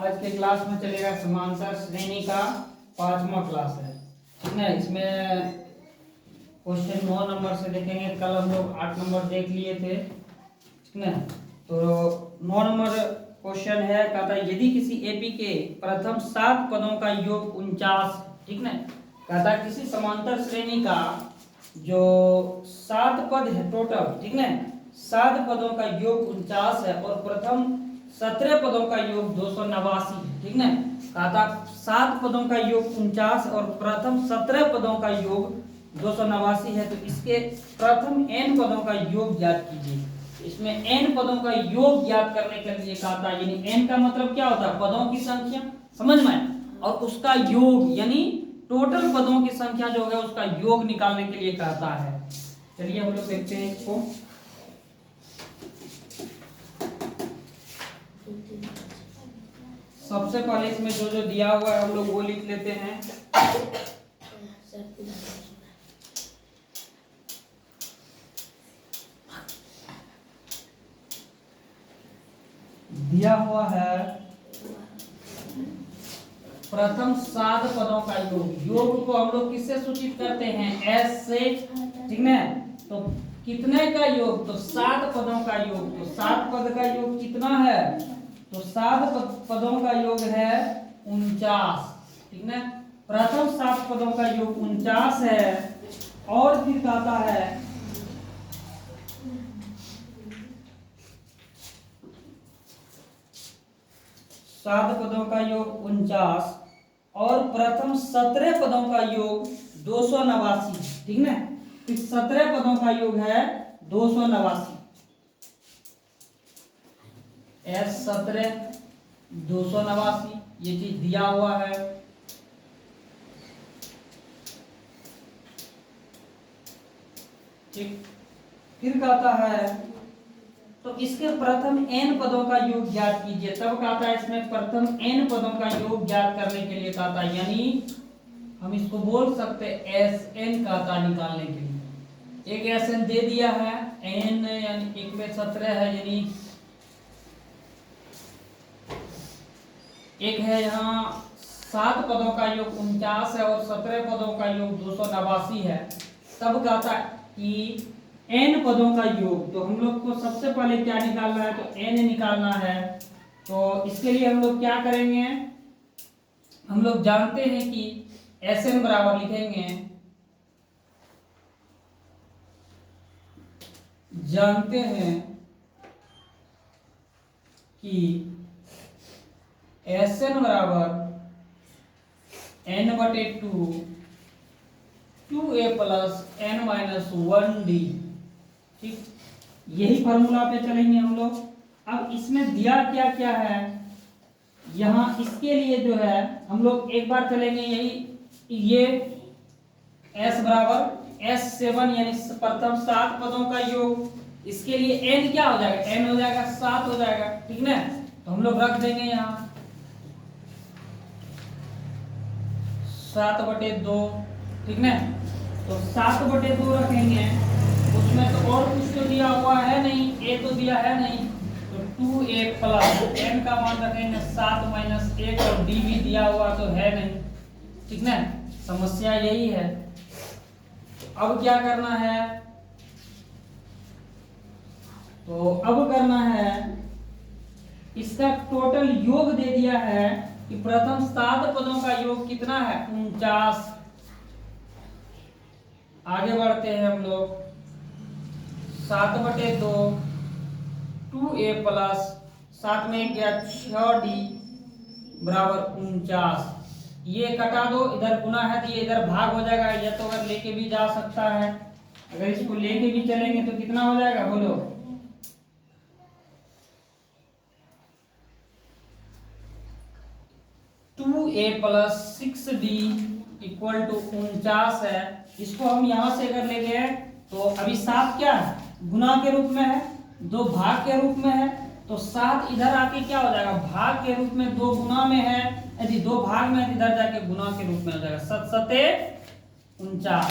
आज के क्लास में चलेगा समांतर श्रेणी का 5वां क्लास है, ठीक है। इसमें क्वेश्चन 9 नंबर से देखेंगे। कल हम लोग 8 नंबर देख लिए थे, ठीक है। तो 9 नंबर क्वेश्चन है, कहता है यदि किसी एपी के प्रथम 7 पदों का योग 49, ठीक है। कहता है किसी समांतर श्रेणी का जो 7 पद है टोटल, ठीक है, 7 पदों का योग 49 है और प्रथम 17 पदों का योग 289 है, ठीक है। कहता 7 पदों का योग 49 और प्रथम 17 पदों का योग 289 है, तो इसके प्रथम n पदों का योग ज्ञात कीजिए। इसमें n पदों का योग ज्ञात करने के लिए कहता है, यानी n का मतलब क्या होता है, पदों की संख्या, समझ में, और उसका योग यानी टोटल पदों की संख्या जो है उसका योग निकालने के लिए कहता है। चलिए हम लोग देखते हैं इसको। सबसे पहले इसमें जो जो दिया हुआ है हम लोग वो लिख लेते हैं। दिया हुआ है प्रथम 7 पदों का योग। योग को हम लोग किससे सूचित करते हैं, एस से, ठीक है। तो कितने का योग, तो 7 पदों का योग। तो 7 पद का योग कितना है, तो 7 पदों का योग है 49, ठीक है। प्रथम 7 पदों का योग 49 है और फिर कहता है 7 पदों का योग 49 और प्रथम 17 पदों का योग 289, ठीक है। तो 17 पदों का योग है 289, एस 17 289, ये चीज दिया हुआ है। ठीक, फिर कहता है तो इसके प्रथम n पदों का योग ज्ञात कीजिए। तब कहता है इसमें प्रथम n पदों का योग ज्ञात करने के लिए कहता है, यानी हम इसको बोल सकते एस एन कहता निकालने के लिए। एक एस एन दे दिया है, n यानी 1 में 17 है, यानी एक है यहाँ 7 पदों का योग 49 है और 17 पदों का योग 289 है। तब कहता है कि n पदों का योग, तो हम लोग को सबसे पहले क्या निकालना है, तो n निकालना है। तो इसके लिए हम लोग क्या करेंगे, हम लोग जानते हैं कि Sn बराबर लिखेंगे, जानते हैं कि Sn बराबर n/2 2a प्लस n-1d, ठीक। यही फॉर्मूला पे चलेंगे हम लोग। अब इसमें दिया क्या क्या है, यहाँ इसके लिए जो है हम लोग एक बार चलेंगे, यही ये s बराबर s7 यानी प्रथम 7 पदों का योग। इसके लिए n क्या हो जाएगा, n हो जाएगा 7 हो जाएगा, ठीक ना। तो हम लोग रख देंगे यहाँ 7/2, ठीक ना। तो 7/2 रखेंगे, उसमें तो और कुछ तो दिया हुआ है नहीं, a तो दिया है नहीं, तो 2a प्लस n का मान रखेंगे 7 - 1 और d भी दिया हुआ तो है नहीं, ठीक ना। समस्या यही है। अब क्या करना है, तो अब करना है इसका टोटल योग दे दिया है कि प्रथम 7 पदों का योग कितना है 49। आगे बढ़ते हैं हम लोग, 7/2 2a प्लस 7 में गया 6d बराबर 49। ये कटा दो, इधर गुना है तो ये इधर भाग हो जाएगा, या तो अगर लेके भी जा सकता है, अगर इसको लेके भी चलेंगे तो कितना हो जाएगा बोलो, 2a plus 6d equal to 49 है। इसको हम यहां से अगर ले गए तो अभी 7 क्या है, गुना के रूप में है, 2 भाग के रूप में है, तो 7 इधर आके क्या हो जाएगा, भाग के रूप में, 2 गुना में है, यदि 2 भाग में इधर जाके गुना के रूप में हो जाएगा, 7 × 7 = 49।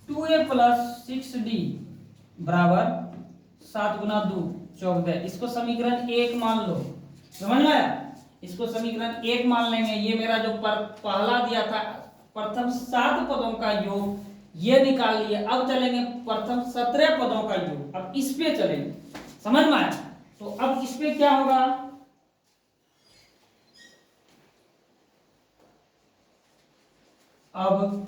2a प्लस 6d बराबर 7 × 2 = 14। इसको समीकरण 1 मान लो, समझ में आया। इसको समीकरण 1 मान लेंगे। ये मेरा जो पहला दिया था प्रथम 7 पदों का योग, ये निकाल लिए। अब चलेंगे प्रथम 17 पदों का योग, अब इस पे चलेंगे। समझ में आया? तो अब इस पे क्या होगा, अब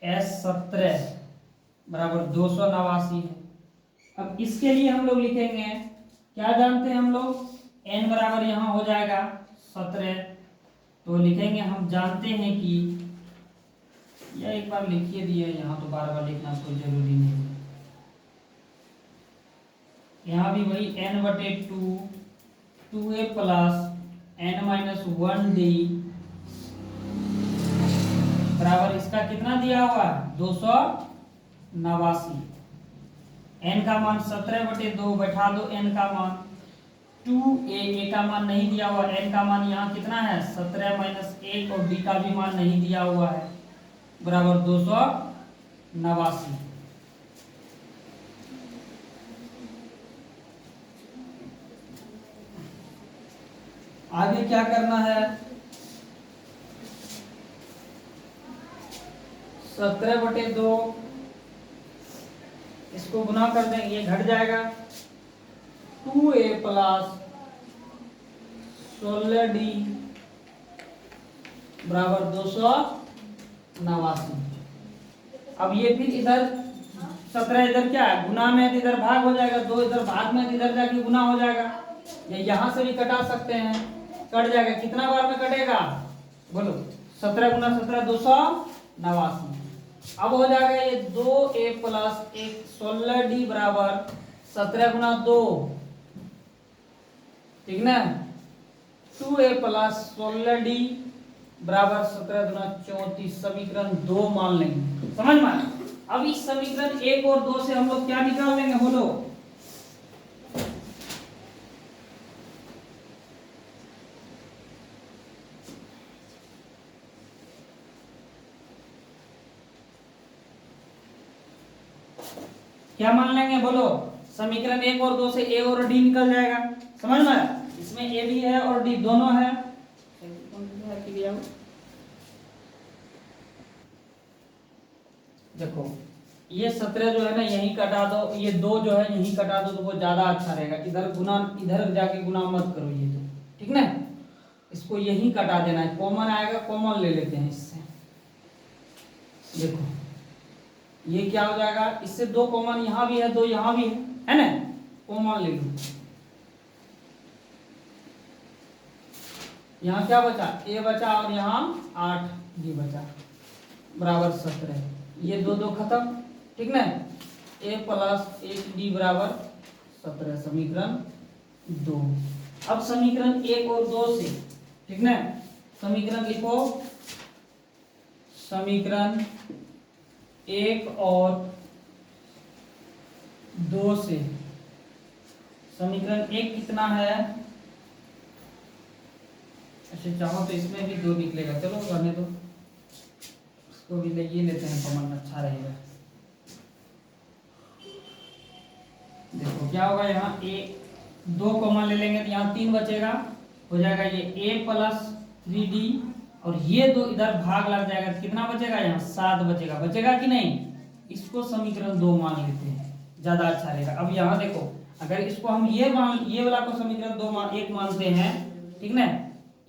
S17 बराबर 289 है। अब इसके लिए हम लोग लिखेंगे, क्या जानते हैं हम लोग, n बराबर यहां हो जाएगा 17। तो लिखेंगे, हम जानते हैं कि यह एक बार लिखिए दिए, यहाँ तो बार बार लिखना कोई जरूरी नहीं है। यहाँ भी वही n/2 2a प्लस n-1d बराबर इसका कितना दिया हुआ है 289। n का मान 17/2 बैठा दो, n का मान 2a का मान नहीं दिया हुआ, n का मान यहाँ कितना है 17 - 1 और d का भी मान नहीं दिया हुआ है, बराबर 289। आगे क्या करना है, 17/2 इसको गुना कर देंगे, ये घट जाएगा 2a प्लस 16d बराबर 289। अब ये फिर इधर 17 इधर क्या है गुना में, इधर भाग हो जाएगा, 2 इधर भाग में, इधर जाके गुना हो जाएगा। ये यहां से भी कटा सकते हैं, कट जाएगा। कितना बार में कटेगा बोलो, 17 × 17 289। अब हो जाएगा ये 2a प्लस 16d बराबर 17 × 2, ठीक ना, 2a प्लस 16d बराबर 17 × 34, समीकरण 2 मान लेंगे। समझ में? अब इस समीकरण 1 और 2 से हम लोग क्या निकाल लेंगे बोलो, क्या मान लेंगे बोलो, समीकरण 1 और 2 से a और d निकल जाएगा। समझ में? इसमें a भी है और d दोनों है। देखो ये 17 जो है ना यहीं कटा दो, ये 2 जो है यहीं कटा दो, तो वो ज्यादा अच्छा रहेगा। इधर गुना, इधर जाके गुना मत करो ये तो, ठीक ना, इसको यहीं कटा देना है, कॉमन आएगा, कॉमन ले लेते हैं इससे। देखो ये क्या हो जाएगा, इससे 2 कॉमन यहाँ भी है, 2 यहाँ भी है ना, कॉमन ले लो। यहाँ क्या बचा, a बचा और यहाँ 8d बचा, बराबर 17। ये 2 2 खत्म, ठीक ना, a प्लस 1d बराबर 17, समीकरण 2। अब समीकरण 1 और 2 से, ठीक ना, समीकरण लिखो, समीकरण 1 और 2 से, समीकरण 1 कितना है, अच्छा चाहो तो इसमें भी 2 निकलेगा, चलो रहने दो, इसको भी ये लेते हैं कॉमन, अच्छा रहेगा। देखो क्या होगा, यहाँ a 2 कॉमन ले लेंगे तो यहाँ 3 बचेगा, हो जाएगा ये a प्लस 3d, और ये 2 इधर भाग लग जाएगा, कितना बचेगा यहाँ 7 बचेगा, बचेगा कि नहीं। इसको समीकरण 2 मान लेते हैं, ज्यादा अच्छा रहेगा। अब यहाँ देखो, अगर इसको हम ये वाला को समीकरण 1 मानते हैं, ठीक ना,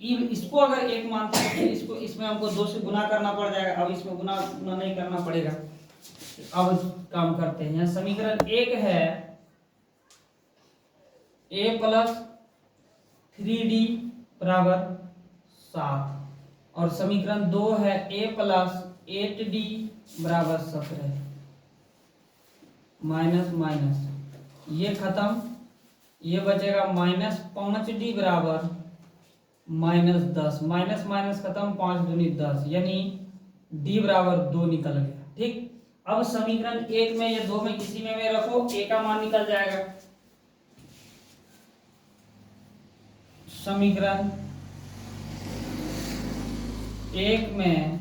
इसको अगर 1 मानते हैं, फिर इसको इसमें हमको 2 से गुना करना पड़ जाएगा। अब इसमें गुना नहीं करना पड़ेगा। अब काम करते हैं, यहाँ समीकरण 1 है a प्लस 3d बराबर 7, और समीकरण 2 है a प्लस 8d बराबर 17, माइनस माइनस ये खत्म, ये बचेगा -5d बराबर -10, माइनस माइनस खत्म, 5 दूनी 10, यानी d बराबर 2 निकल गया। ठीक, अब समीकरण 1 में ये 2 में किसी में रखो, a का मान निकल जाएगा। समीकरण 1 में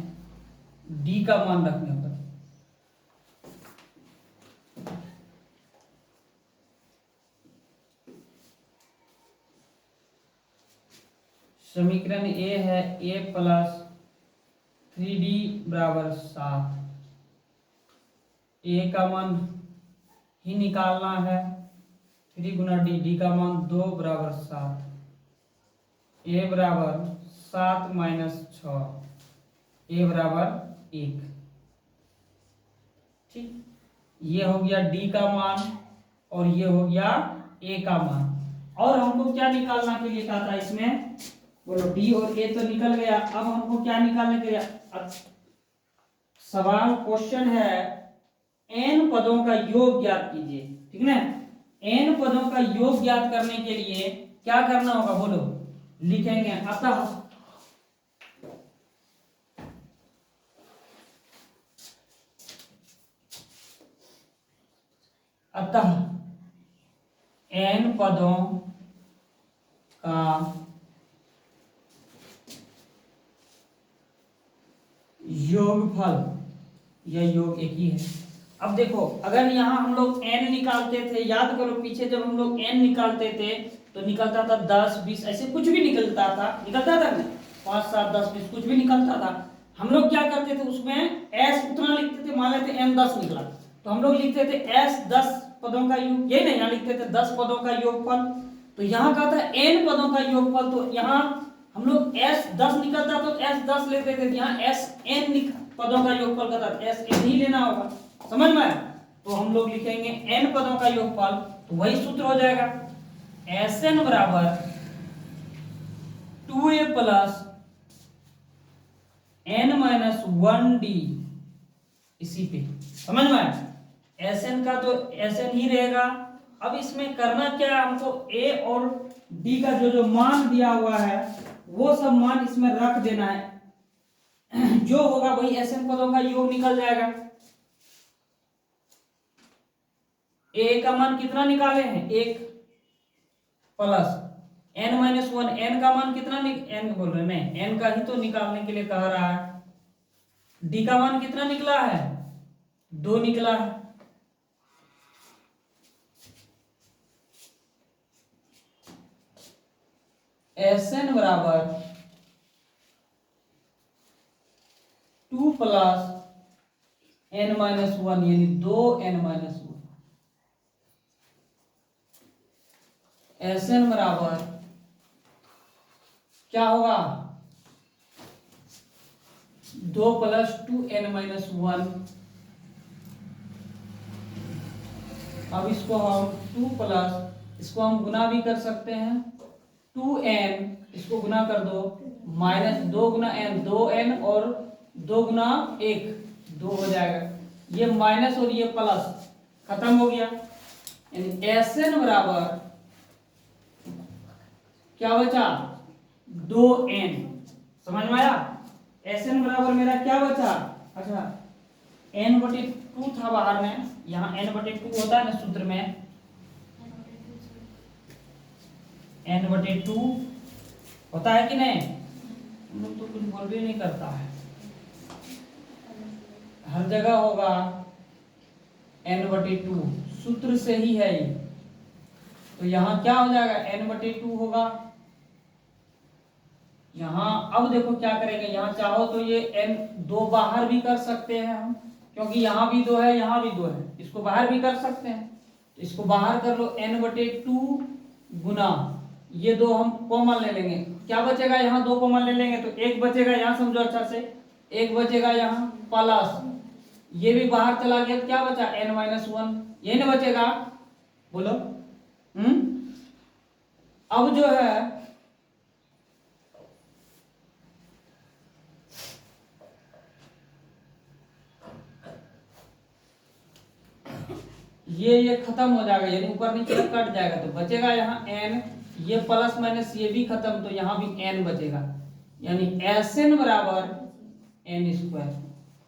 d का मान रखने पर समीकरण ए है a प्लस 3d बराबर 7। ए का मान ही निकालना है, 3 गुना डी का मान 2 बराबर 7। ए बराबर 7 माइनस 6, ए बराबर 1। ठीक, ये हो गया डी का मान और ये हो गया ए का मान। और हमको क्या निकालना के लिए कहा था इसमें, बोलो डी और ए तो निकल गया। अब हमको क्या निकालने के लिए, सवाल क्वेश्चन है n पदों का योग ज्ञात कीजिए। ठीक ना, n पदों का योग ज्ञात करने के लिए क्या करना होगा, बोलो। लिखेंगे अतः n पदों का योगफल, यह योग एक ही है। अब देखो, अगर यहाँ हम लोग n निकालते थे, याद करो पीछे जब हम लोग n निकालते थे तो निकलता था 10 20 ऐसे कुछ भी निकलता था ना, 5 7 10 20 कुछ भी निकलता था। हम लोग क्या करते थे, उसमें s उतना लिखते थे, मान लेते n 10 निकला तो हम लोग लिखते थे s 10 पदों का योग, ये नहीं, यहाँ लिखते थे 10 पदों का योगफल। तो यहाँ कहा था n पदों का योगफल, तो यहाँ हम लोग s 10 निकलता तो s 10 लेते थे, यहाँ s n पदों का योगफल का था, s n ही लेना होगा। समझ में आया? तो हम लोग लिखेंगे n पदों का योगफल, तो वही सूत्र हो जाएगा Sn बराबर 2a plus n minus 1d। इसी पे समझ में आया? Sn का तो Sn ही रहेगा। अब इसमें करना क्या है, हमको a और d का जो मान दिया हुआ है वो सब मान इसमें रख देना है। जो होगा वही Sn पदों का योग निकल जाएगा। a का मान कितना निकाले हैं, 1 प्लस n माइनस 1, n का मान कितना n बोल रहे हैं, n का ही तो निकालने के लिए कह रहा है। d का मान कितना निकला है, 2 निकला है। Sn बराबर 2 प्लस n माइनस 1 यानी 2n माइनस 1। Sn बराबर क्या होगा, 2 प्लस 2n माइनस 1। अब इसको हम 2 प्लस, इसको हम गुना भी कर सकते हैं, 2n, इसको गुना कर दो, माइनस 2 गुना n 2n और 2 गुना 1 2 हो जाएगा। ये माइनस और ये प्लस खत्म हो गया, यानी Sn बराबर क्या बचा, 2n। समझ में आया? Sn बराबर मेरा क्या बचा, अच्छा n/2 था बाहर में, यहाँ n/2 होता है ना सूत्र में, n/2 होता है कि नहीं? हम लोग तो कुछ बोल भी नहीं करता है, हर जगह होगा n/2, सूत्र से ही है ये। तो यहाँ क्या हो जाएगा, n/2 होगा। यहाँ अब देखो क्या करेंगे, यहाँ चाहो तो ये n 2 बाहर भी कर सकते हैं हम, क्योंकि यहाँ भी 2 है यहाँ भी 2 है, इसको बाहर भी कर सकते हैं। इसको बाहर कर लो, n/2 गुना ये 2 हम कॉमन ले लेंगे, क्या बचेगा, यहाँ 2 कॉमन ले लेंगे तो 1 बचेगा, यहाँ समझो अच्छा से 1 बचेगा, यहाँ प्लस ये भी बाहर चला गया, क्या बचा n-1, ये नहीं बचेगा, बोलो। अब जो है ये खत्म हो जाएगा, यानी ऊपर नीचे कट जाएगा, तो बचेगा यहाँ n, ये प्लस माइनस ये भी खत्म, तो यहाँ भी n बचेगा, यानी Sn बराबर n²।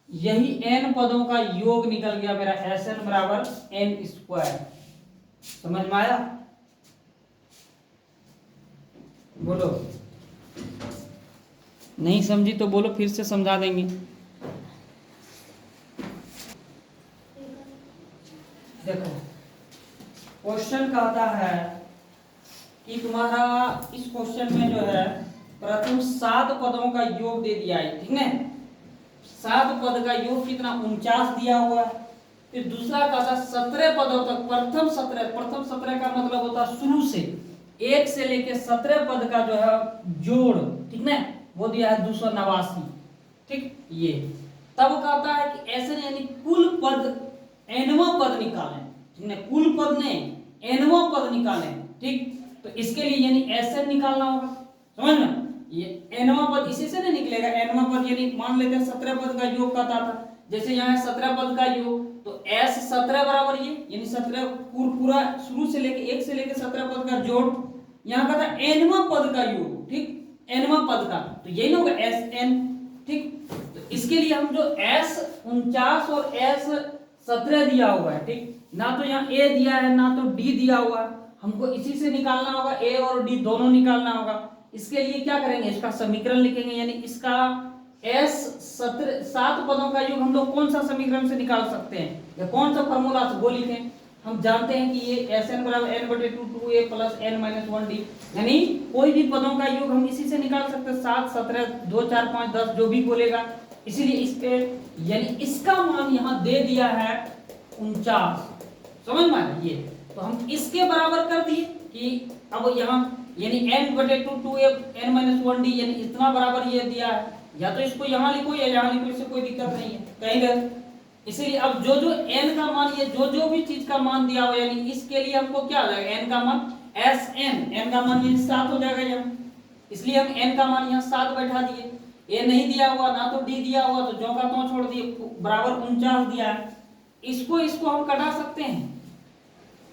यही n पदों का योग निकल गया मेरा, Sn बराबर n²। समझ में आया? बोलो, नहीं समझी तो बोलो, फिर से समझा देंगे। देखो क्वेश्चन कहता है कि तुम्हारा इस क्वेश्चन में जो है प्रथम 7 पदों का योग दे दिया है, ठीक है। 7 पद का योग कितना 49 दिया हुआ है। फिर दूसरा कहा था 17 पदों तक, प्रथम 17 का मतलब होता है शुरू से 1 से लेके 17 पद का जो है जोड़, ठीक है, वो दिया है 289, ठीक। ये तब कहता है कि ऐसे यानी कुल पद एनवा पद निकालें, ठीक है, कुल पद नहीं एनवा पद निकालें, ठीक। तो इसके लिए यानी ऐसे निकालना होगा, समझ में। ये एनवा पद इसी से नहीं निकलेगा। एनवा पद यानी मान लेते हैं 17 पद का योग कहता था, जैसे यहाँ है 17 पद का योग, तो s 17 बराबर ये यानी 17 पूरा शुरू से लेके 1 से लेके 17 पद का जोड़, यहाँ का था एनवा पद का योग, ठीक, एनवा पद का, तो यही ना होगा एस एन, ठीक। तो इसके लिए हम जो s 49 और s 17 दिया हुआ है, ठीक, ना तो यहाँ a दिया है ना तो d दिया हुआ है, हमको इसी से निकालना होगा, a और d दोनों निकालना होगा। इसके लिए क्या करेंगे, इसका समीकरण लिखेंगे, यानी इसका s 7 पदों का योग हम लोग कौन सा समीकरण से निकाल सकते हैं, या कौन सा फॉर्मूला से वो लिखें। हम जानते हैं कि ये Sn बराबर n/2 2a plus n minus 1d, यानी कोई भी पदों का योग हम इसी से निकाल सकते हैं, 7 17 2 4 5 10 जो भी बोलेगा। इसीलिए इस पे यानी इसका मान यहाँ दे दिया है 49, समझ में आया ये। तो हम इसके बराबर कर दिए कि अब यहाँ यानी n/2 2a n minus 1d यानी इतना बराबर ये दिया है, या तो इसको यहाँ लिखो या यहाँ लिखो, इससे कोई दिक्कत नहीं है कहीं गए। इसीलिए अब जो जो n का मान, ये जो जो भी चीज का मान दिया हो, यानी इसके लिए हमको क्या लगेगा, n का मान n का मान 7 हो जाएगा यहाँ, इसलिए हम n का मान यहाँ 7 बैठा दिए। a नहीं दिया हुआ ना तो d दिया हुआ, तो जो का तो छोड़ दिए, बराबर 49 दिया है। इसको हम कटा सकते हैं,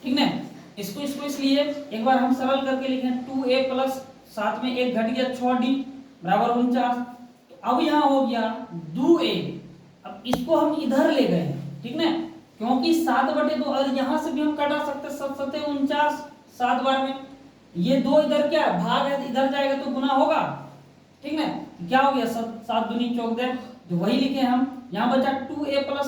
ठीक ना, इसको इसलिए एक बार हम सरल करके लिखें 2a प्लस 7 में 1 घट गया 6d बराबर 49। अब यहाँ हो गया 2a, अब इसको हम इधर ले गए, ठीक ना, क्योंकि 7/2 और यहाँ से भी हम कटा सकते, 7 7 49 7 बार में, ये 2 इधर क्या है भाग है, इधर जाएगा तो गुना होगा, ठीक ना। क्या हो गया 7 दूनी 14, जो वही लिखे हम। यहाँ बचा 2a प्लस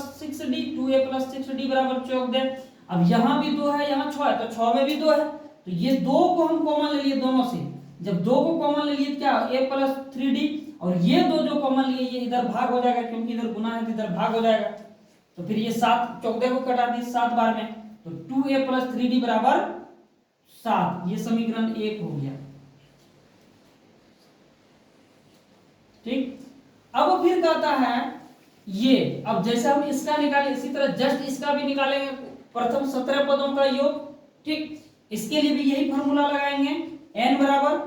6d बराबर 14। अब यहाँ भी 2 है, यहाँ 6 है, तो 6 में भी 2 है, तो ये 2 को हम कॉमन ले लिए दोनों से। जब 2 को कॉमन ले लिए क्या a प्लस 3d, और ये 2 जो कॉमन लिए ये इधर भाग हो जाएगा, क्योंकि इधर गुना है तो इधर भाग हो जाएगा। तो फिर ये 7 14 को कटा दी 7 बार में, तो 2a प्लस 3d बराबर 7, ये समीकरण 1 हो गया, ठीक। अब फिर कहता है ये, अब जैसे हम इसका निकाले इसी तरह जस्ट इसका भी निकालेंगे, प्रथम 17 पदों का योग, ठीक। इसके लिए भी यही फॉर्मूला लगाएंगे, n बराबर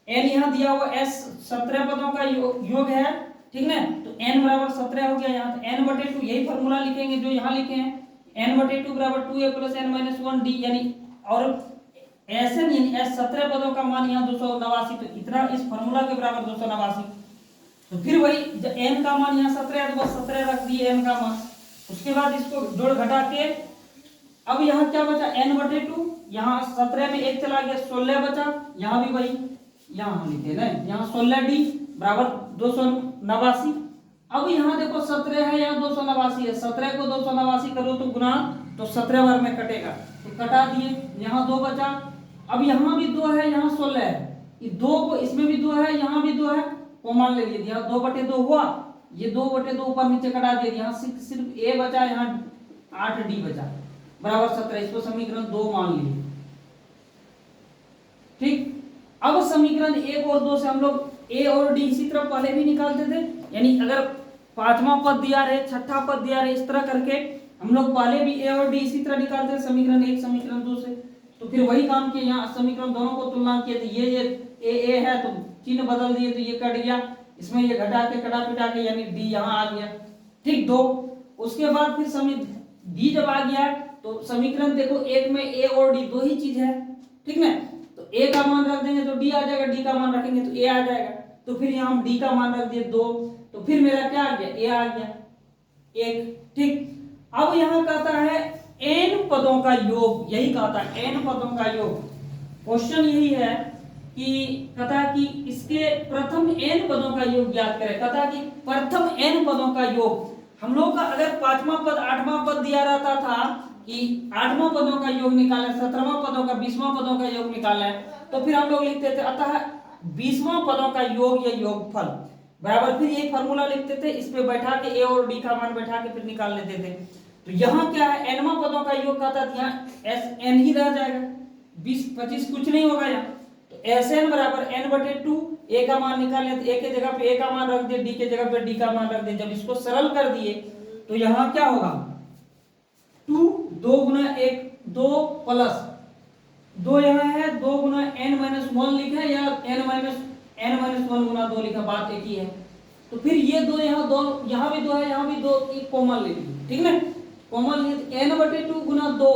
n यहाँ दिया हुआ s 17 पदों का योग है, ठीक ना, तो n बराबर 17 हो गया। यहाँ तो n/2 यही फॉर्मूला लिखेंगे जो यहाँ लिखे हैं, n/2 बराबर 2a plus n minus 1d, यानी और Sn यानी s 17 पदों का मान यहाँ 289, तो इतना इस फॉर्मूला के बराबर 289। तो फिर वही n का मान यहाँ 17 है तो बस 17 रख दिए n का मान। उसके बाद इसको जोड़ घटा के अब यहाँ क्या बचा n/2, यहाँ 17 में 1 चला गया 16 बचा, यहाँ भी वही यहाँ हम लिखे ना, यहाँ 16d बराबर 289। अब यहाँ देखो 17 है, यहाँ 289 है, 17 को 289 करो तो गुना, तो 17 बार में कटेगा, तो कटा दिए, यहाँ 2 बचा। अब यहाँ भी 2 है, यहाँ 16 है, ये 2 को इसमें भी 2 है, यहाँ भी 2 है, कॉमन ले लिए, यहाँ 2/2 हुआ, ये 2/2 ऊपर नीचे कटा दिए, यहाँ सिर्फ a बचा, यहाँ 8d बचा बराबर 17, इसको समीकरण 2 मान लिए, ठीक। अब समीकरण 1 और 2 से हम लोग a और d इसी तरह पहले भी निकालते थे, यानी अगर 5वां पद दिया रहे 6ठा पद दिया रहे, इस तरह करके हम लोग पहले भी a और d इसी तरह निकालते थे, समीकरण 1 समीकरण 2 से। तो फिर वही काम किया, यहाँ समीकरण दोनों को तुलना किए, तो ये a है तो चिन्ह बदल दिए, तो ये कट गया, इसमें ये घटा के कटा पिटा के यानी d यहाँ आ गया, ठीक 2। उसके बाद फिर d जब आ गया तो समीकरण देखो एक में a और d दो ही चीज है, ठीक ना, तो a का मान रख देंगे तो d आ जाएगा, d का मान रखेंगे तो a आ जाएगा, तो फिर यहाँ हम d का मान रख दिए 2, तो फिर मेरा क्या आ गया a आ गया 1, ठीक। अब यहाँ कहता है n पदों का योग, यही कहता है n पदों का योग। क्वेश्चन यही है कि कहता कि इसके प्रथम n पदों का योग ज्ञात करें। कहता कि प्रथम n पदों का योग, हम लोग का अगर 5वां पद 8वां पद दिया रहता था कि 8वां पदों का योग निकालें, 17वां पदों का 20वां पदों का योग निकालें, तो फिर हम लोग लिखते थे अतः 20वां पदों का योग या योगफल बराबर, फिर यही फॉर्मूला लिखते थे, इस पे बैठा के ए और डी का मान बैठा के फिर निकाल लेते थे। तो यहाँ क्या है, एनवां पदों का योग का था, यहाँ एस एन ही रह जाएगा, 20-25 कुछ नहीं होगा यहाँ। तो एस एन बराबर एन बटे 2, ए का मान निकाल लेते, ए के जगह पे ए का मान रख दिया, डी के जगह पे डी का मान रख दिया। जब इसको सरल कर दिए तो यहाँ क्या होगा, 2 2 गुना 1 2 प्लस 2 यहाँ है, 2 गुना n माइनस 1 लिखा है या n माइनस 1 गुना 2 लिखा, बात एक ही है। तो फिर ये दो यहाँ, दो यहाँ भी 2 है, यहाँ भी 2, एक कॉमन ले लीजिए, ठीक ना, कॉमन लिए n बटे 2 गुना 2,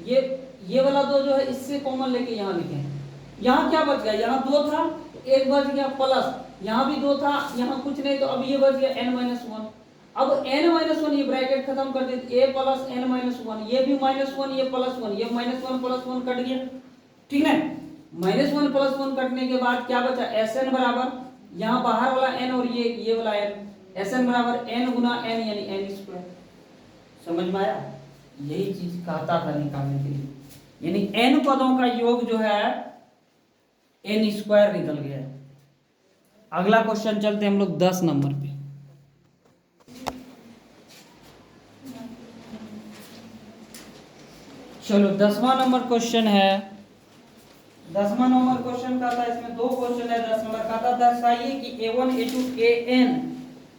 ये वाला 2 जो है इससे कॉमन लेके यहाँ लिखे। यहाँ क्या बच गया, यहाँ 2 था तो 1 बच गया, प्लस यहाँ भी 2 था, यहाँ कुछ नहीं, तो अब ये बच गया n माइनस 1। अब n माइनस 1 ये ब्रैकेट खत्म कर देते, a प्लस n माइनस 1, ये भी माइनस 1, ये प्लस 1, ये माइनस 1 प्लस 1 कट गया, ठीक है। माइनस 1 प्लस 1 कटने के बाद क्या बचा, Sn बराबर यहाँ बाहर वाला n और ये वाला n, Sn बराबर n गुना n यानी n स्क्वायर। समझ में आया, यही चीज कहता था निकालने के लिए, यानी n पदों का योग जो है n स्क्वायर निकल गया है। अगला क्वेश्चन चलते हैं हम लोग 10 नंबर पे। चलो 10वां नंबर क्वेश्चन है, 10वां नंबर क्वेश्चन का था, इसमें 2 क्वेश्चन है। 10 नंबर का था, दर्शाइए कि A1 A2 AN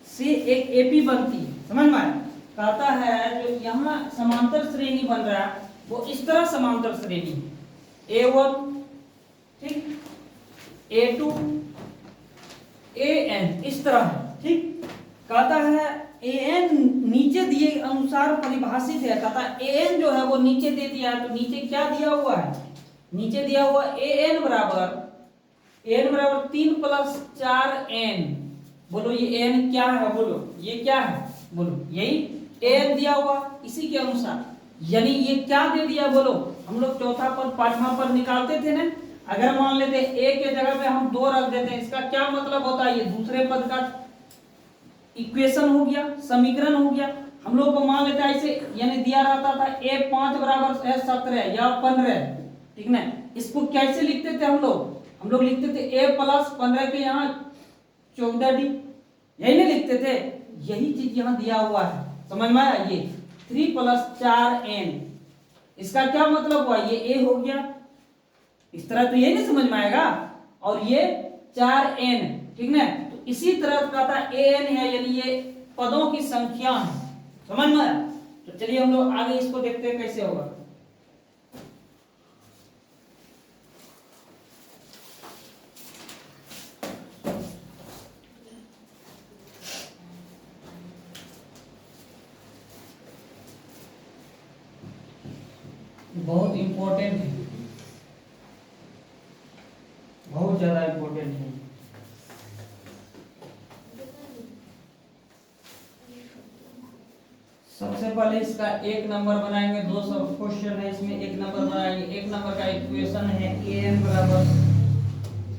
से एक AP बनती है। समझ में आया, कहता है जो यहाँ समांतर श्रेणी बन रहा है वो इस तरह समांतर श्रेणी A1 ठीक, A2 AN इस तरह है, ठीक। कहता है AN नीचे दिए अनुसार परिभाषित है, कहता है AN जो है वो नीचे दे दिया है, तो नीचे क्या दिया हुआ है, नीचे दिया हुआ AN बराबर 3 प्लस 4n। बोलो ये n क्या है, बोलो ये क्या है, बोलो यही an दिया हुआ, इसी के अनुसार, यानी ये क्या दे दिया, बोलो हम लोग चौथा पद 5वां पद निकालते थे ना, अगर मान लेते a के जगह पे हम 2 रख देते हैं, इसका क्या मतलब होता है, ये दूसरे पद का इक्वेशन हो गया, समीकरण हो गया। हम लोग को मान लेते हैं ऐसे, यानी दिया रहता था a5 बराबर है 17 या 15, ठीक ना, इसको कैसे लिखते थे हम लोग लिखते थे a प्लस 15 के यहाँ 14d, यही नहीं लिखते थे, यही चीज यहाँ दिया हुआ है। समझ में आया, ये 3 प्लस 4n, इसका क्या मतलब हुआ, ये a हो गया, इस तरह तो ये नहीं समझ में आएगा, और ये 4n, ठीक ना, तो इसी तरह का था an है, यानी ये पदों की संख्या है। समझ में आया, तो चलिए हम लोग आगे इसको देखते हैं कैसे होगा। बहुत इंपॉर्टेंट है, बहुत ज्यादा इंपॉर्टेंट है। सबसे पहले इसका 1 नंबर बनाएंगे, 2 सब क्वेश्चन है इसमें, 1 नंबर बनाएंगे। 1 नंबर का इक्वेशन है an बराबर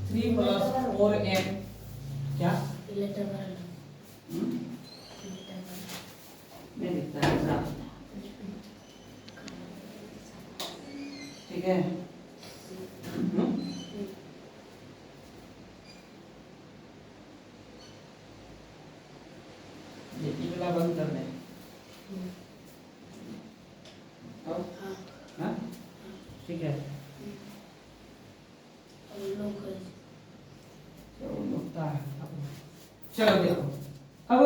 3 प्लस 4n, क्या नहीं दिखता है, ठीक है। ये इगला बंद कर दें, हाँ ठीक है, चलो देखो, अब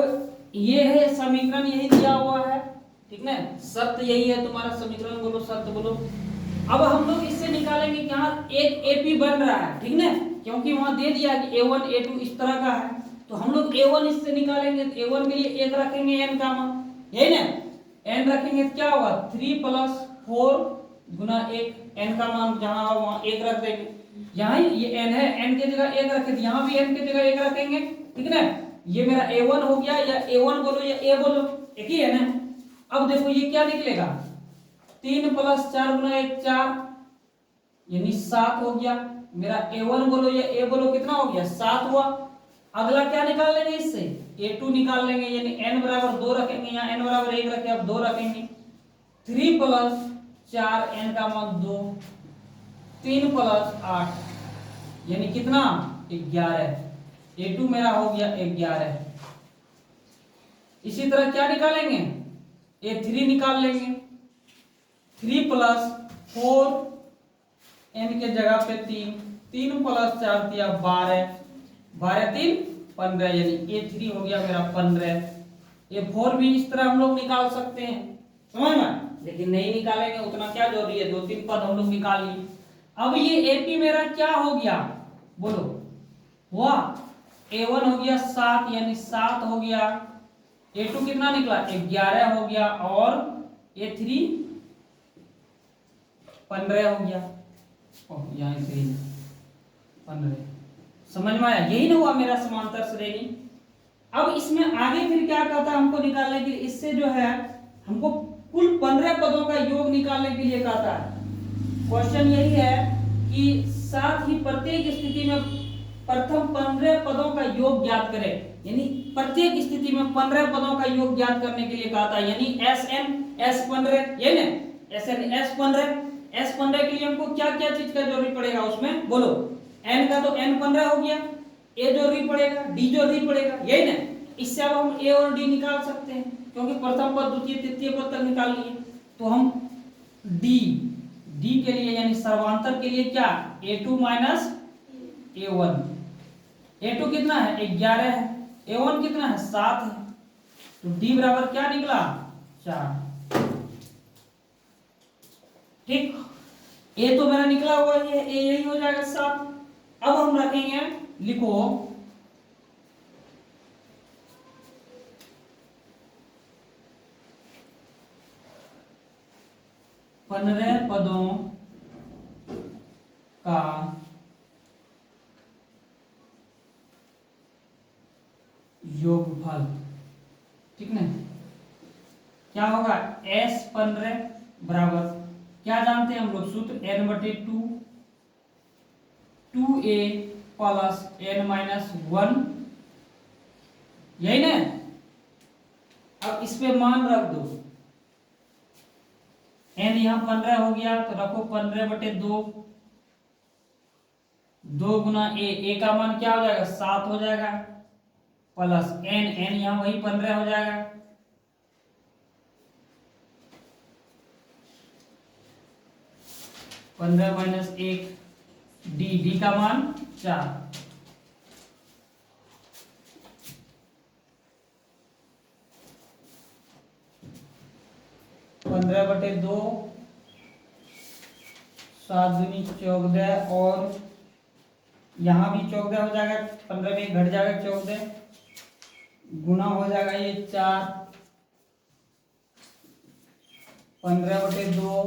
ये है समीकरण, यही दिया हुआ है, ठीक ना, शर्त यही है तुम्हारा, समीकरण बोलो, शर्त बोलो। अब हम लोग इससे निकालेंगे कि यहाँ एक AP बन रहा है, ठीक ना, क्योंकि वहां दे दिया कि A1 A2 इस तरह का है, तो हम लोग A1 इससे निकालेंगे, तो A1 के लिए 1 रखेंगे n का मान, यही ना, n रखेंगे तो क्या होगा 3 प्लस 4 गुना 1, n का मान जहां हो वहां 1 रख देंगे, यहाँ ये n है, n की जगह 1 रखे, यहाँ भी n की जगह 1 रखेंगे, ठीक ना। ये मेरा A1 हो गया, या A1 बोलो या A बोलो, एक ही है ना। अब देखो ये क्या निकलेगा, 3 प्लस 4 गुना 1 4, यानी 7 हो गया मेरा। A1 बोलो या A बोलो, कितना हो गया 7 हुआ। अगला क्या निकाल लेंगे इससे, A2 निकाल लेंगे, यानी n बराबर 2 रखेंगे, यहाँ n बराबर 1 रखे, अब 2 रखेंगे, 3 प्लस 4 n का मान 2, 3 प्लस 8 यानी कितना 11, A2 मेरा हो गया 11। इसी तरह क्या निकालेंगे, A3 निकाल लेंगे। 3 प्लस 4, n के जगह पे 3, 3 प्लस 4 दिया 12, 12 3 15, यानी A3 हो गया मेरा 15। A4 भी इस तरह हम लोग निकाल सकते हैं, समझ में, लेकिन नहीं निकालेंगे, उतना क्या जरूरी है, 2-3 पद हम लोग निकाल लिए। अब ये AP मेरा क्या हो गया, बोलो, हुआ A1 हो गया 7, यानी 7 हो गया। A2 कितना निकला, 11 हो गया, और A3 15 हो गया। यहाँ से 15, समझ में आया, यही ना हुआ मेरा समांतर श्रेणी। अब इसमें आगे फिर क्या कहता है हमको निकालने के लिए, इससे जो है हमको कुल 15 पदों का योग निकालने के लिए कहता है। क्वेश्चन यही है कि साथ ही प्रत्येक स्थिति में प्रथम 15 पदों का योग ज्ञात करें, यानी प्रत्येक स्थिति में 15 पदों का योग ज्ञात करने के लिए कहता है, यानी SN S15, ये ना SN S15 के लिए हमको क्या क्या चीज का जरूरी पड़ेगा उसमें, बोलो, n का तो n 15 हो गया, a जरूरी पड़ेगा, d जरूरी पड़ेगा, यही ना। इससे अब हम a और d निकाल सकते हैं, क्योंकि प्रथम पद द्वितीय तृतीय पद तक निकाल लिए। तो हम d के लिए यानी सर्वांतर के लिए क्या, A2 माइनस A1। A2 कितना है, 11 है, A1 कितना है, 7 है, तो d बराबर क्या निकला, 4। ठीक, A तो मेरा निकला हुआ है, A यही हो जाएगा 7। अब हम रखेंगे, लिखो, पंद्रह पदों का योगफल, ठीक ना, क्या होगा, S15 बराबर, क्या जानते हैं हम लोग सूत्र, n/2, 2a प्लस n-1, यही ना। अब इस पे मान रख दो, n यहाँ 15 हो गया, तो रखो 15/2, 2 गुना a का मान क्या हो जाएगा, 7 हो जाएगा, प्लस n यहाँ वही 15 हो जाएगा, -1, d का मान 4। 15/2, 7 दूनी 14, और यहाँ भी 14 हो जाएगा, 15 में घट जाएगा 14, गुना हो जाएगा ये 4, 15/2,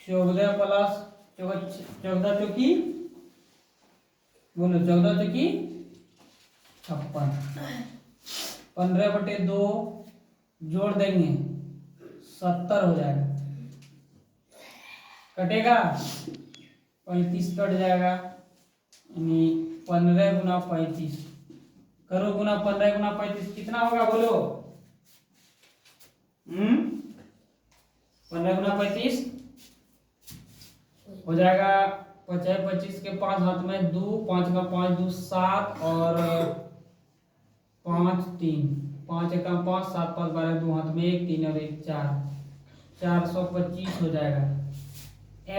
14 प्लस 14 चौकी, बोलो 14 चौकी 56, 15/2 जोड़ देंगे 70 हो जाएगा, कटेगा 35 कट जाएगा, यानी 15 गुना 35, करो गुना 15 गुना 35 कितना होगा, बोलो, 15 गुना 35 हो जाएगा 25 के 5 हाथ में 2, 5 का 5 2 7, और 5 3, 5 1 5, 7 5 12, 2 हाथ में 1, 3 और 1 4, 425 हो जाएगा।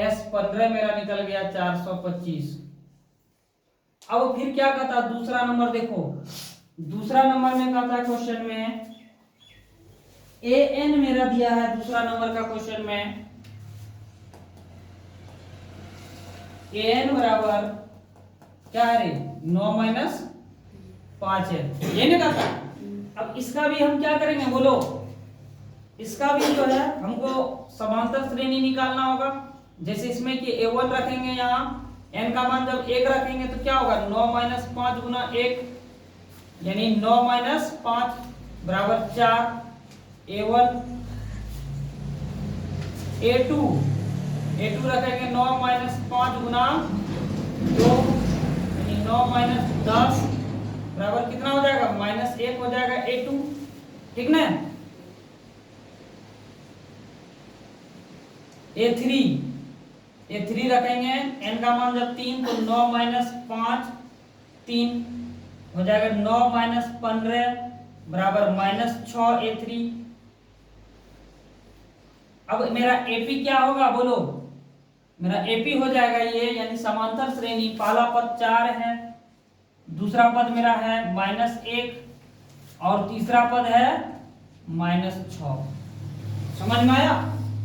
S15 मेरा निकल गया 425। अब फिर क्या कहता है दूसरा नंबर, देखो दूसरा नंबर में कहता है क्वेश्चन में, AN मेरा दिया है दूसरा नंबर का क्वेश्चन में, AN बराबर क्या है रे, 9 - 5 है, ये नहीं कहता। अब इसका भी हम क्या करेंगे, बोलो, इसका भी जो है हमको समांतर श्रेणी निकालना होगा। जैसे इसमें कि A1 रखेंगे, यहाँ n का मान जब 1 रखेंगे तो क्या होगा, 9 - 5 गुना 1, यानी 9 - 5 बराबर 4, A1, A2 रखेंगे 9 - 5 गुना 2, यानी 9 - 10 बराबर कितना हो जाएगा, -1 हो जाएगा A2, ठीक ना। ये 3 रखेंगे, n का मान जब 3 तो 9 माइनस 5 3 हो जाएगा, 9 माइनस 15 बराबर माइनस 6 A3। अब मेरा एपी क्या होगा बोलो, मेरा एपी हो जाएगा ये, यानी समांतर श्रेणी पहला पद 4 है, दूसरा पद मेरा है -1 और तीसरा पद है -6। समझ में आया?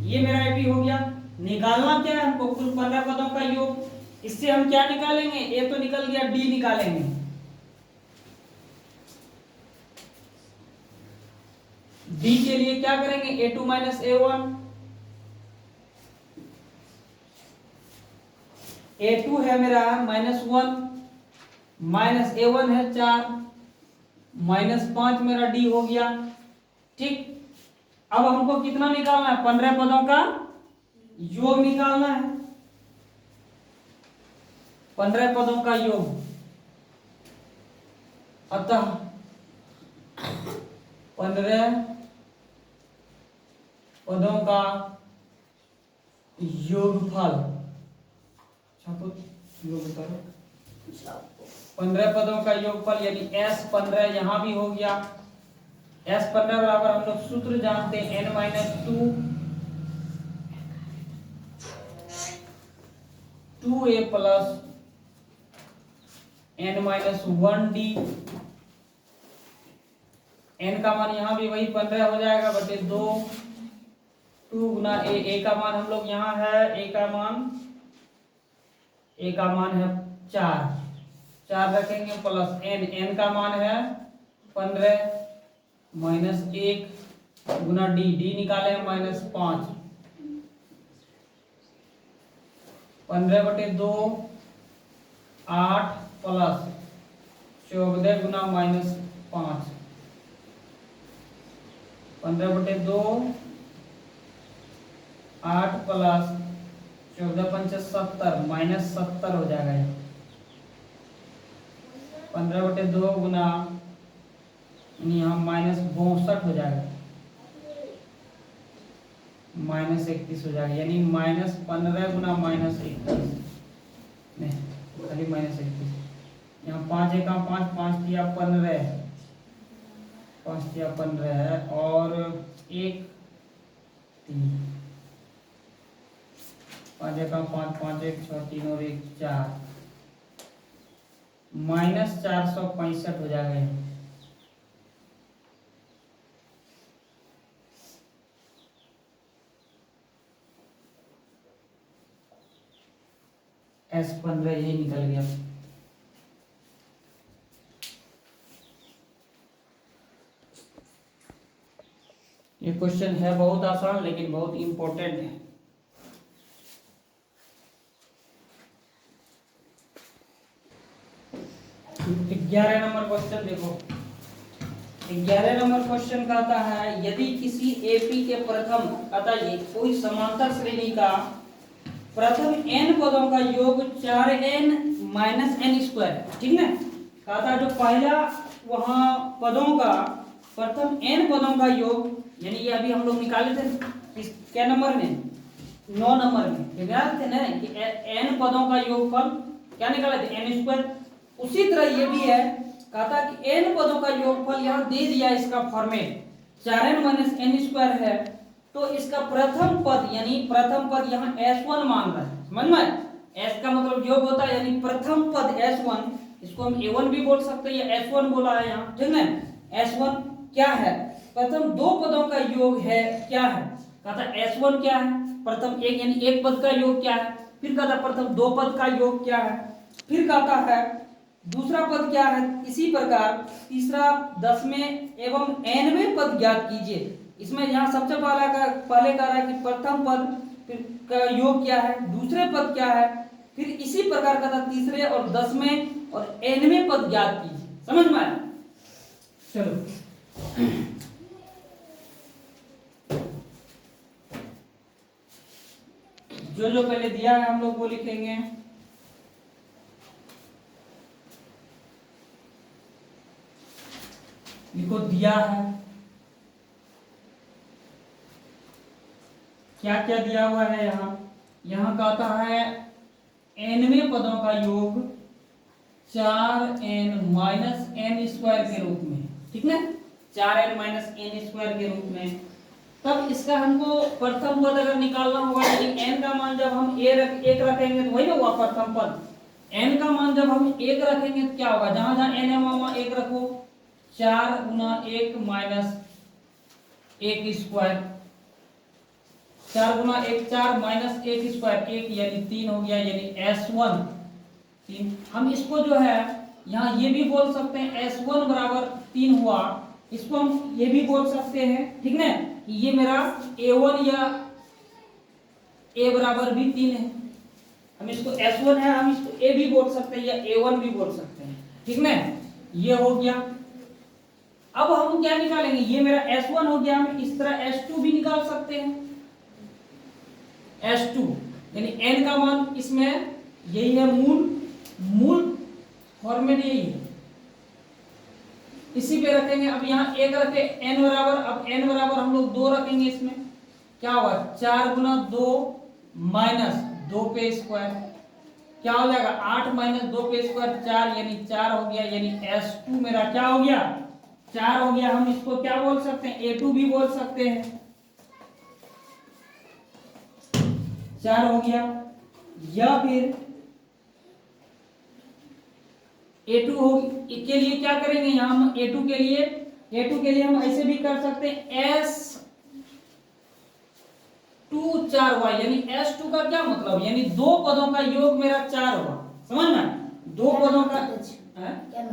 ये मेरा एपी हो गया। निकालना क्या है हमको, कुल 15 पदों का योग। इससे हम क्या निकालेंगे, ए तो निकल गया, डी निकालेंगे। डी के लिए क्या करेंगे, A2 माइनस A1। A2 है मेरा -1 माइनस A1 है 4 -5 मेरा डी हो गया। ठीक, अब हमको कितना निकालना है, 15 पदों का योग निकालना है, 15 पदों का योग। अतः 15 पदों का योगफल, 15 पदों का योगफल यानी S15 यहां भी हो गया। S15 बराबर हम लोग सूत्र जानते हैं n-2 2a plus n-1d। n का मान यहां भी वही 15 हो जाएगा बटे 2 2 गुना a का मान हम लोग यहाँ है, a का मान है 4 रखेंगे प्लस n का मान है 15 माइनस 1 गुना d निकाले -5 15 बटे 2 8 प्लस 14 गुना -5 15 बटे 2 8 प्लस 14 पंचे 70 -70 हो जाएगा। 15 बटे 2 गुना यहाँ -62 हो जाएगा, -31 हो जाएगा, यानी -15 गुना -31 नहीं खाली -31। यहाँ 5 एका 5 5 तिया 15 5 तिया 15 है और 1 3 5 एका 5 5 1 6 3 और 1 4 -465 हो जाएगा। S15 यही निकल गया। ये क्वेश्चन है बहुत आसान लेकिन बहुत इंपॉर्टेंट है। ग्यारह नंबर क्वेश्चन देखो, 11 नंबर क्वेश्चन कहता है यदि किसी एपी के प्रथम ये कोई समांतर श्रेणी का प्रथम n पदों का योग 4n माइनस n स्क्वायर, ठीक है। कहता है जो पहला वहां पदों का प्रथम n पदों का योग, यानी ये अभी हम लोग निकाले थे इस क्या नंबर में, 9 नंबर में निकाले थे ना कि n पदों का योगफल क्या निकाले थे, n स्क्वायर। उसी तरह ये भी है, कहता कि n पदों का योगफल यहाँ दे दिया, इसका format 4n minus n square है, तो इसका प्रथम पद यानी प्रथम पद यहाँ S1 मान रहा है। समझ में, S का मतलब योग होता है, यानी प्रथम पद S1, इसको हम A1 भी बोल सकते हैं, या S1 बोला है यहाँ, ठीक है। S1 क्या है, प्रथम 2 पदों का योग है, क्या है, कहता S1 क्या है, प्रथम एक यानी एक पद का योग क्या है, फिर कहता प्रथम 2 पद का योग क्या है, फिर कहता है दूसरा पद क्या है। इसी प्रकार तीसरा 10वें एवं 9वें पद ज्ञात कीजिए। इसमें यहाँ सबसे पहले कह रहा है कि प्रथम पद फिर का योग क्या है, दूसरे पद क्या है, फिर इसी प्रकार का तीसरे और 10वें और 9वें पद ज्ञात कीजिए। समझ में आया? चलो जो जो पहले दिया है हम लोग वो लिखेंगे। इनको दिया है, क्या क्या दिया हुआ है यहाँ, यहाँ का आता है nवें पदों का योग 4n माइनस n स्क्वायर के रूप में, ठीक ना, 4n माइनस n स्क्वायर के रूप में। तब इसका हमको प्रथम पद अगर निकालना होगा, यानी n का मान जब हम एक रखेंगे तो वही ना हुआ प्रथम पद। n का मान जब हम एक रखेंगे तो क्या होगा, जहां जहां n है वहां एक रखो, 4 गुना 1 माइनस 1 स्क्वायर, 4 गुना 1 4 माइनस 1 स्क्वायर 1 यानी 3 हो गया, यानी S1 3। हम इसको जो है यहाँ ये भी बोल सकते हैं S1 बराबर 3 हुआ, इसको हम ये भी बोल सकते हैं, ठीक ना, ये मेरा A1 या A बराबर भी 3 है। हम इसको S1 है, हम इसको A भी बोल सकते हैं या A1 भी बोल सकते हैं, ठीक ना, ये हो गया। अब हम क्या निकालेंगे, ये मेरा S1 हो गया, हम इस तरह S2 भी निकाल सकते हैं। S2 यानी n का मान इसमें यही है, मूल फॉर्मेट यही है, इसी पे रखेंगे। अब यहाँ एक रखे n बराबर, अब n बराबर हम लोग 2 रखेंगे, इसमें क्या होगा 4 गुना 2 माइनस 2 पे स्क्वायर, क्या हो जाएगा 8 माइनस 2 पे स्क्वायर 4 यानी 4 हो गया, यानी S2 मेरा क्या हो गया 4 हो गया। हम इसको क्या बोल सकते हैं, A2 भी बोल सकते हैं, 4 हो गया। या फिर A2 हो के लिए क्या करेंगे, यहाँ हम A2 के लिए हम ऐसे भी कर सकते हैं S2 4y, यानी S2 का क्या मतलब, यानी दो पदों का योग मेरा 4 हुआ, समझ में, दो पदों का क्या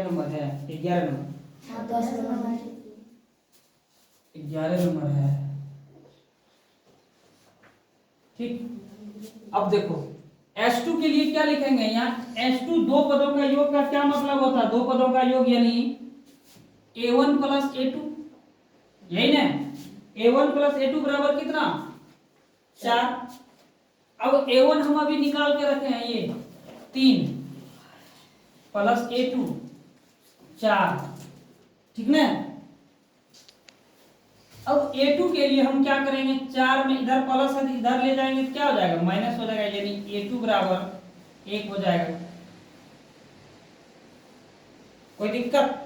नंबर है 11 नंबर, 11 नंबर है, ठीक। अब देखो S2 के लिए क्या लिखेंगे, यहाँ S2 दो पदों का योग का क्या मतलब होता है, दो पदों का योग यानी A1 प्लस A2, यही ना, A1 प्लस A2 बराबर कितना 4। अब A1 हम अभी निकाल के रखे हैं, ये 3 प्लस A2 4, ठीक ना। अब A2 के लिए हम क्या करेंगे, 4 में इधर प्लस है इधर ले जाएंगे तो क्या हो जाएगा माइनस हो जाएगा, यानी A2 बराबर 1 हो जाएगा। कोई दिक्कत?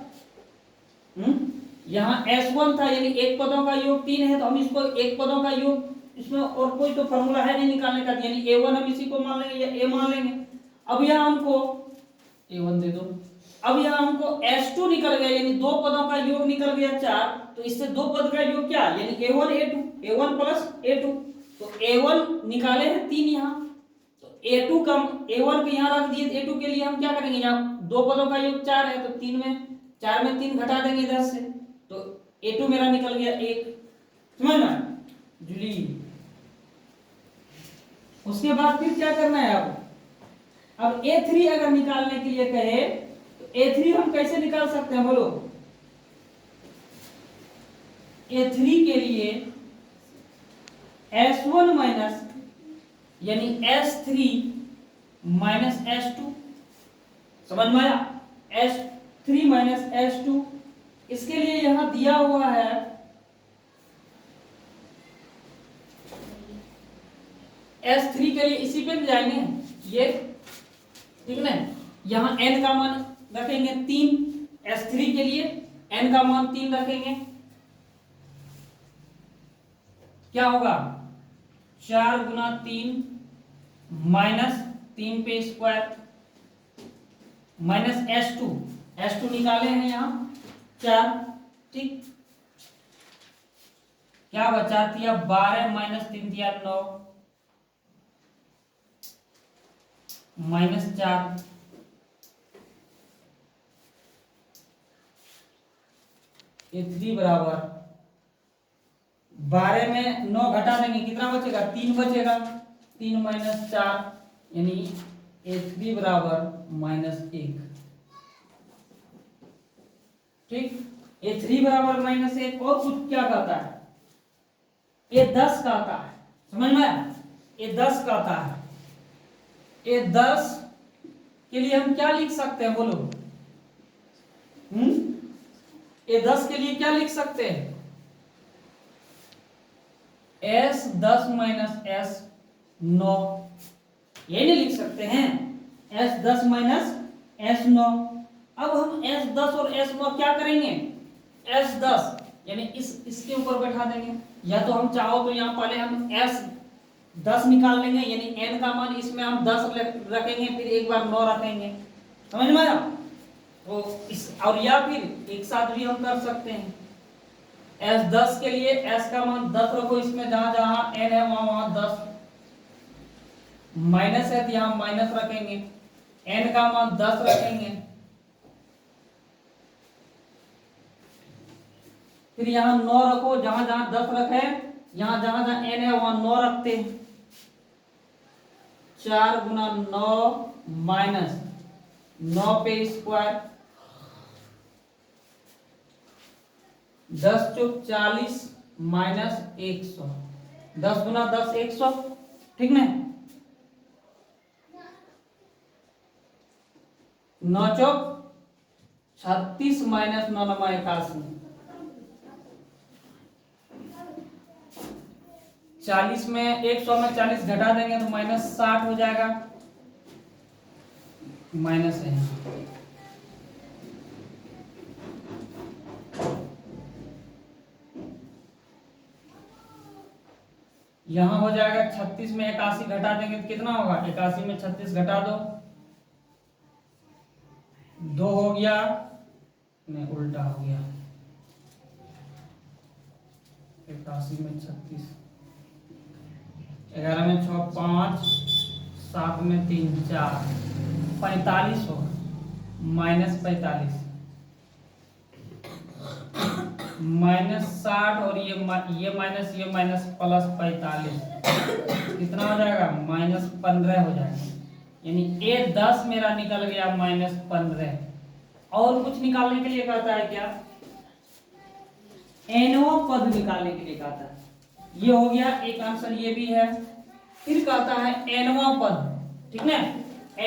यहाँ S1 था, यानी एक पदों का योग 3 है, तो हम इसको एक पदों का योग, इसमें और कोई तो फॉर्मूला है नहीं निकालने का, यानी A1 हम इसी को मान लेंगे या A मान लेंगे। अब यहाँ हमको A1 दे दो, अब यहाँ हमको S2 निकल गया, यानी दो पदों का योग निकल गया 4, तो इससे दो पद का योग क्या, यानी A1 A2, A1 plus A2, तो A1 निकाले हैं 3 यहाँ, तो A2 कम A1 के यहाँ रख दिए, A2 के लिए हम क्या करेंगे, यहाँ दो पदों का योग 4 है, तो 4 में 3 घटा देंगे इधर से, तो A2 मेरा निकल गया 1, समझ में जुली। उसके बाद फिर क्या करना है, अब A3 अगर निकालने के लिए कहे तो A3 हम कैसे निकाल सकते हैं बोलो। A3 के लिए S1 माइनस यानी S3 माइनस S2, समझ में आया, S3 माइनस S2, इसके लिए यहां दिया हुआ है S3 के लिए इसी पे जाएंगे ये, ठीक ना, यहां n का मान रखेंगे 3, S3 के लिए n का मान 3 रखेंगे, क्या होगा 4 गुना 3 माइनस 3 पे स्क्वायर माइनस S2 निकाले हैं यहाँ 4, ठीक, क्या होगा 4 तिया 12 माइनस 3 तिया 9 माइनस 4, A3 बराबर 12 में 9 घटा देंगे कितना बचेगा 3 बचेगा, 3 माइनस 4 यानी A3 बराबर -1, ठीक। A3 बराबर -1 और कुछ क्या कहता है, A10 कहता है, समझ में, A10 कहता है। A10 के लिए हम क्या लिख सकते हैं बोलो, A10 के लिए क्या लिख सकते हैं, S10 माइनस S9, ये नहीं लिख सकते हैं, S10 माइनस S9। अब हम S10 और S9 क्या करेंगे, S10 यानी इसके ऊपर बैठा देंगे, या तो हम चाहो तो यहाँ पहले हम S10 निकाल लेंगे, यानी n का मान इसमें हम 10 रखेंगे, फिर एक बार 9 रखेंगे, समझ में आया। तो इस और या फिर एक साथ भी हम कर सकते हैं। S10 के लिए S का मान 10 रखो, इसमें जहां जहां n है वहां वहां 10, माइनस है तो यहां माइनस रखेंगे, n का मान 10 रखेंगे, फिर यहाँ 9 रखो, जहां जहां 10 रखे, यहाँ जहां जहां n है वहां 9 रखते हैं। 4 गुना 9 माइनस 9 पे स्क्वायर, 10 चौक 40 माइनस 100, 10 गुना 10 100, ठीक ना। 9 चौक 36 माइनस 9 नमा 81, 40 में 100 में 40 घटा देंगे तो माइनस 60 हो जाएगा, माइनस है यहाँ हो जाएगा। 36 में 81 घटा देंगे तो कितना होगा, 81 में 36 घटा दो, 2 हो गया, नहीं उल्टा हो गया, 81 में 36, 11 में 6 5, 7 में 3 4, 45 होगा, माइनस 45, माइनस 60 और ये माइनस प्लस 45, कितना हो जाएगा, माइनस 15 हो जाएगा, यानी A10 मेरा निकल गया माइनस 15। और कुछ निकालने के लिए कहता है क्या, nवां पद निकालने के लिए कहता है, ये हो गया एक आंसर, ये भी है। फिर कहता है nवां पद, ठीक ना।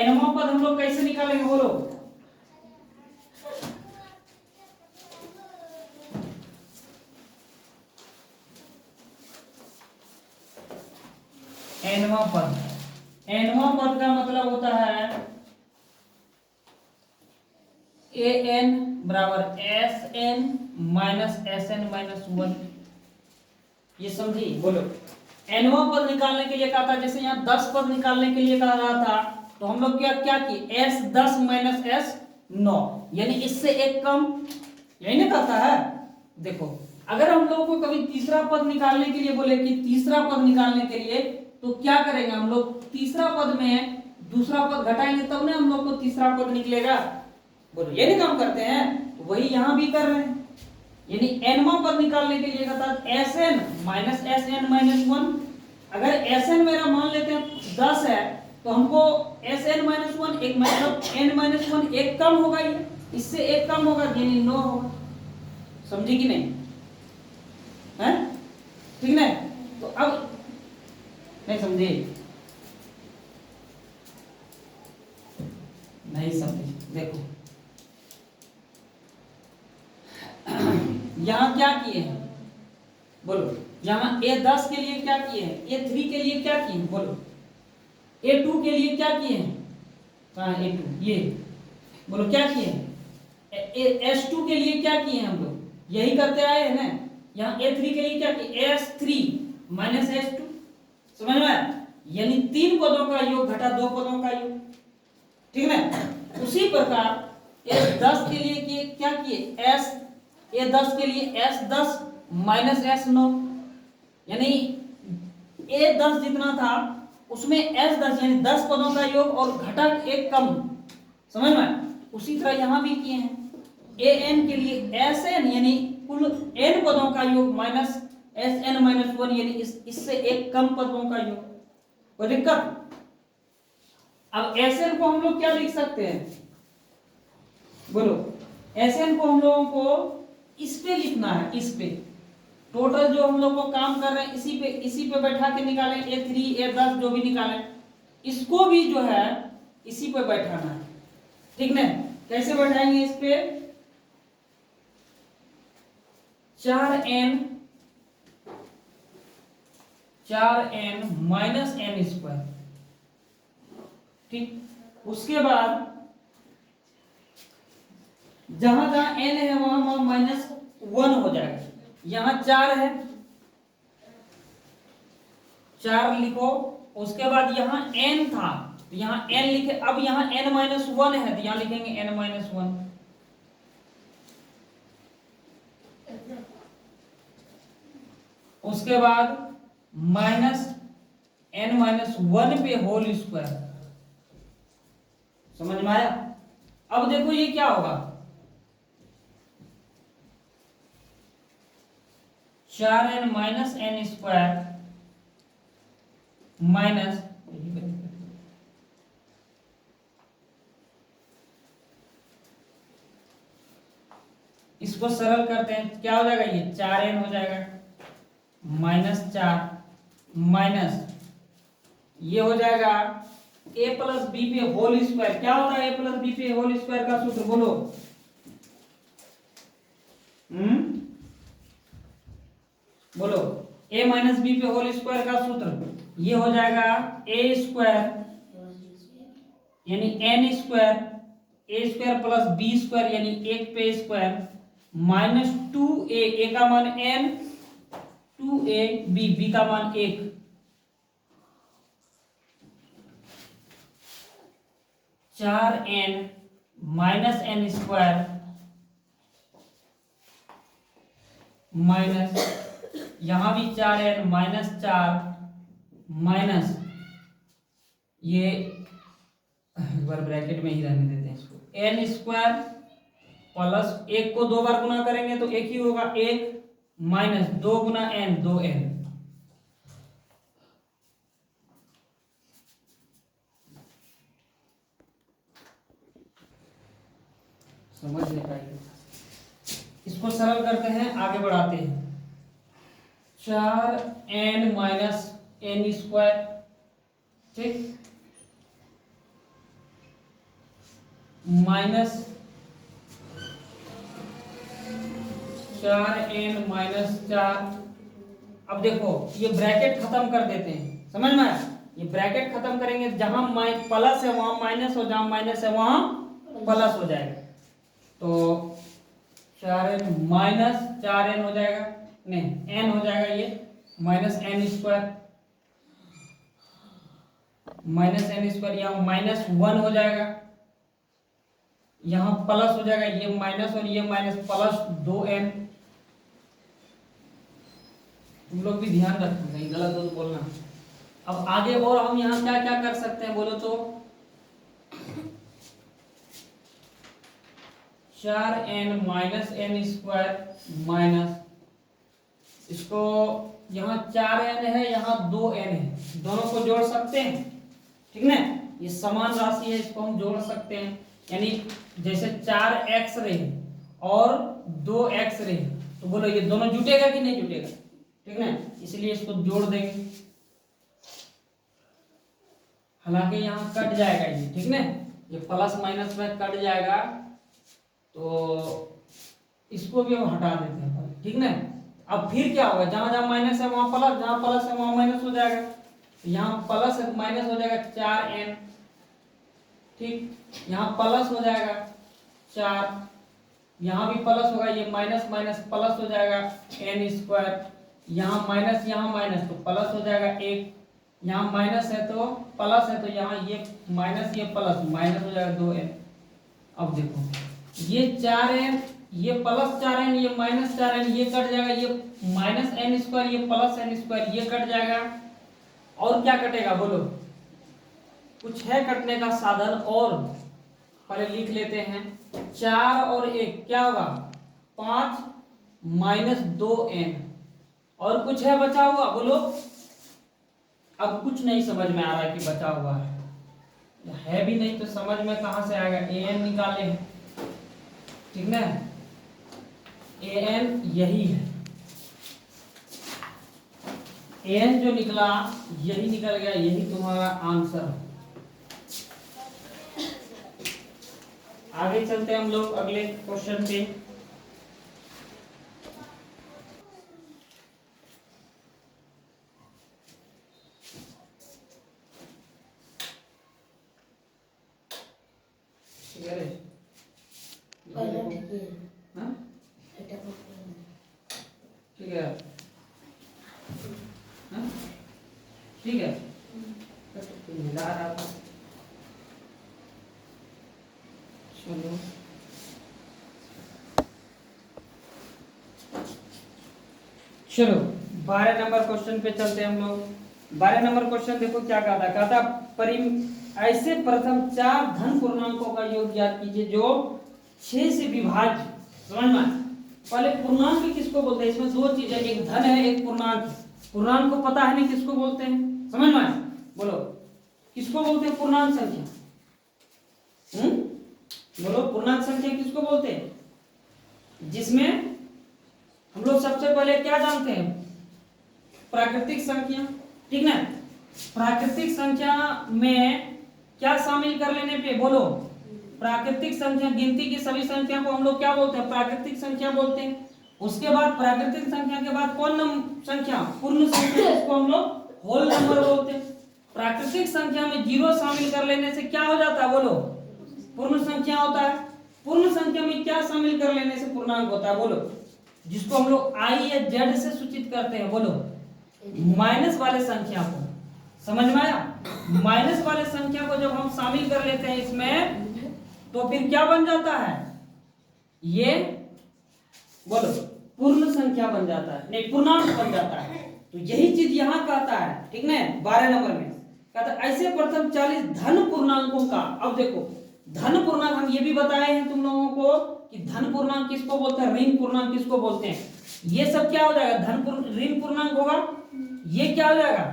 nवां पद हम लोग कैसे निकालेंगे बोलो, nवां पद, nवां पद का मतलब होता है an बराबर Sn माइनस Sn माइनस 1, ये समझी बोलो। nवां पद निकालने के लिए कहा था, जैसे यहाँ 10 पद निकालने के लिए कहा रहा था, तो हम लोग क्या क्या किए, S10 माइनस S9, यानी इससे एक कम, यही ना कहता है। देखो अगर हम लोग को कभी तीसरा पद निकालने के लिए बोले कि तीसरा पद निकालने के लिए, तो क्या करेंगे हम लोग, तीसरा पद में दूसरा पद घटाएंगे तब ना हम लोग को तीसरा पद निकलेगा, बोलो ये नहीं काम करते हैं, तो वही यहां भी कर रहे हैं। यानी nवां पद निकालने के लिए कहता है Sn माइनस Sn माइनस 1, अगर Sn मेरा मान लेते हैं 10 है, तो हमको Sn माइनस 1 एक मतलब n माइनस 1 एक कम होगा, ये इससे एक कम होगा, यानी 9 होगा, समझी कि नहीं है, ठीक ना। तो अब नहीं समझे, नहीं समझे, देखो यहां क्या किए हैं बोलो, यहां A10 के लिए क्या किए हैं, A3 के लिए क्या किए हैं बोलो, A2 के लिए क्या किए हैं, कहां A2, ये बोलो क्या किए हैं, S2 के लिए क्या किए हैं हम लोग, यही करते आए हैं ना। यहाँ A3 के लिए क्या किए, S3 माइनस S2, समझ में आया, यानी 3 पदों का योग घटा 2 पदों का योग, ठीक है ना। उसी प्रकार A10 के लिए किए क्या किए, A10 के लिए S10 माइनस S9, यानी A10 जितना था उसमें S10 यानी 10 पदों का योग और घटक एक कम, समझ में। उसी तरह यहां भी किए हैं, An के लिए Sn यानी कुल n पदों का योग माइनस Sn माइनस 1 यानी इससे एक कम पदों का योग, कोई दिक्कत। अब Sn को हम लोग क्या लिख सकते हैं बोलो, Sn को हम लोगों को इस पे लिखना है, इस पे टोटल जो हम लोग को काम कर रहे हैं इसी पे बैठा के निकालें, A3 A10 जो भी निकालें, इसको भी जो है इसी पे बैठाना है, ठीक ना। कैसे बैठाएंगे इस पे, 4n 4n-n²। ठीक, उसके बाद जहां जहां n है वहां वहां -1 हो जाएगा। यहां 4 है, 4 लिखो। उसके बाद यहाँ n था तो यहाँ n लिखे। अब यहाँ n-1 है तो यहाँ लिखेंगे n-1। उसके बाद -n-1 पे होल स्क्वायर। समझ में आया? अब देखो ये क्या होगा, 4n-n² माइनस, इसको सरल करते हैं, क्या हो जाएगा, ये 4n हो जाएगा, -4 माइनस ये हो जाएगा a प्लस बी पे होल स्क्वायर। क्या होता है a प्लस बी पे होल स्क्वायर का सूत्र, बोलो। बोलो, a माइनस बी पे होल स्क्वायर का सूत्र ये हो जाएगा a² यानी n² a² प्लस b² यानी 1 पे स्क्वायर माइनस 2a, a का मान n, 2a b का मान 1। (4n-n² माइनस यहां भी 4n -4 माइनस ये एक बार ब्रैकेट में ही रहने देते हैं इसको, n² प्लस 1 को 2 बार गुना करेंगे तो 1 ही होगा, 1 माइनस 2 गुना n, 2n। समझ नहीं पाएंगे, इसको सरल करते हैं, आगे बढ़ाते हैं। 4n-n², ठीक, माइनस 4n-4। अब देखो ये ब्रैकेट खत्म कर देते हैं, समझ में आया? ये ब्रैकेट खत्म करेंगे, जहां प्लस है वहां माइनस, और जहां माइनस है वहां प्लस हो जाएगा। तो 4n हो जाएगा, नहीं n हो जाएगा, ये -n², यहाँ -1 हो जाएगा, यहाँ प्लस हो जाएगा, ये माइनस और ये माइनस, प्लस 2n। तुम लोग भी ध्यान रखना, कहीं गलत हो तो बोलना। अब आगे और हम यहाँ क्या क्या कर सकते हैं, बोलो तो। 4n-n² माइनस, इसको यहाँ 4n है, यहाँ 2n है, दोनों को जोड़ सकते हैं, ठीक ना? ये समान राशि है, इसको हम जोड़ सकते हैं। यानी जैसे 4x रहे और 2x रहे, तो बोलो ये दोनों जुटेगा कि नहीं जुटेगा, ठीक ना? इसलिए इसको जोड़ देंगे, हालांकि यहाँ कट जाएगा ये, ठीक ना? ये प्लस माइनस में कट जाएगा, तो इसको भी हम हटा देते हैं, ठीक ना? अब फिर क्या होगा, जहां जहां माइनस है वहां प्लस, जहां प्लस है वहां माइनस हो जाएगा। यहाँ प्लस है माइनस हो जाएगा 4n, ठीक, यहाँ प्लस हो जाएगा 4, यहाँ भी प्लस होगा, ये माइनस माइनस प्लस हो जाएगा n², यहाँ माइनस तो प्लस हो जाएगा 1, यहाँ माइनस है तो प्लस है, तो यहाँ ये माइनस ये प्लस माइनस हो जाएगा 2n। अब देखो ये 4n, ये प्लस 4n, ये माइनस 4n, ये कट जाएगा, ये -n², ये प्लस n², ये कट जाएगा। और क्या कटेगा बोलो, कुछ है कटने का साधन, और पहले लिख लेते हैं। 4 और 1 क्या होगा, 5 -2n, और कुछ है बचा हुआ, बोलो। अब कुछ नहीं समझ में आ रहा है कि बचा हुआ है भी नहीं, तो समझ में कहां से आएगा, an निकाले हैं, ठीक ना? an यही है, an जो निकला यही निकल गया, यही तुम्हारा आंसर। आगे चलते हैं हम लोग अगले क्वेश्चन पे। हाँ? ठीक है हाँ? ठीक है मिला रहा था चलो चलो 12 नंबर क्वेश्चन पे चलते हैं हम लोग। 12 नंबर क्वेश्चन देखो क्या कहा था ऐसे प्रथम 4 धन पूर्णांकों का योग ज्ञात कीजिए जो 6 से विभाज्य। समझ में पहले पूर्णांक किसको बोलते हैं, इसमें दो चीजें, एक धन है एक पूर्णांक। पूर्णांक को पता है नहीं किसको बोलते हैं, समझ में बोलो किसको बोलते हैं पूर्णांक संख्या। बोलो पूर्णांक संख्या किसको बोलते हैं, जिसमें हम लोग सबसे पहले क्या जानते हैं, प्राकृतिक संख्या। ठीक ना, प्राकृतिक संख्या में क्या शामिल कर लेने पे बोलो, प्राकृतिक संख्या गिनती की सभी संख्या को हम लोग क्या बोलते हैं, प्राकृतिक संख्या बोलते हैं। उसके बाद प्राकृतिक संख्या के बाद कौन संख्या, पूर्ण संख्या, इसको हम लोग होल नंबर बोलते हैं। प्राकृतिक संख्या में जीरो शामिल कर लेने से क्या हो जाता है बोलो, पूर्ण संख्या होता है। पूर्ण संख्या में क्या शामिल कर लेने से पूर्णांक होता है बोलो, जिसको हम लोग आई या जेड से सूचित करते हैं बोलो, माइनस वाले संख्या को। समझ में आया, माइनस वाले संख्या को जब हम शामिल कर लेते हैं इसमें तो फिर क्या बन जाता है, ये बोलो पूर्ण संख्या बन जाता है, नहीं पूर्णांक बन जाता है। तो यही चीज यहां कहता है, ठीक ना, 12 नंबर में कहता है ऐसे प्रथम 40 धन पूर्णांकों का। अब देखो धन पूर्णांक हम ये भी बताए हैं तुम लोगों को कि धन पूर्णांक किसको बोलते हैं, ऋण पूर्णांक किसको बोलते हैं। ये सब क्या हो जाएगा, ऋण पूर्णांक होगा, ये क्या हो जाएगा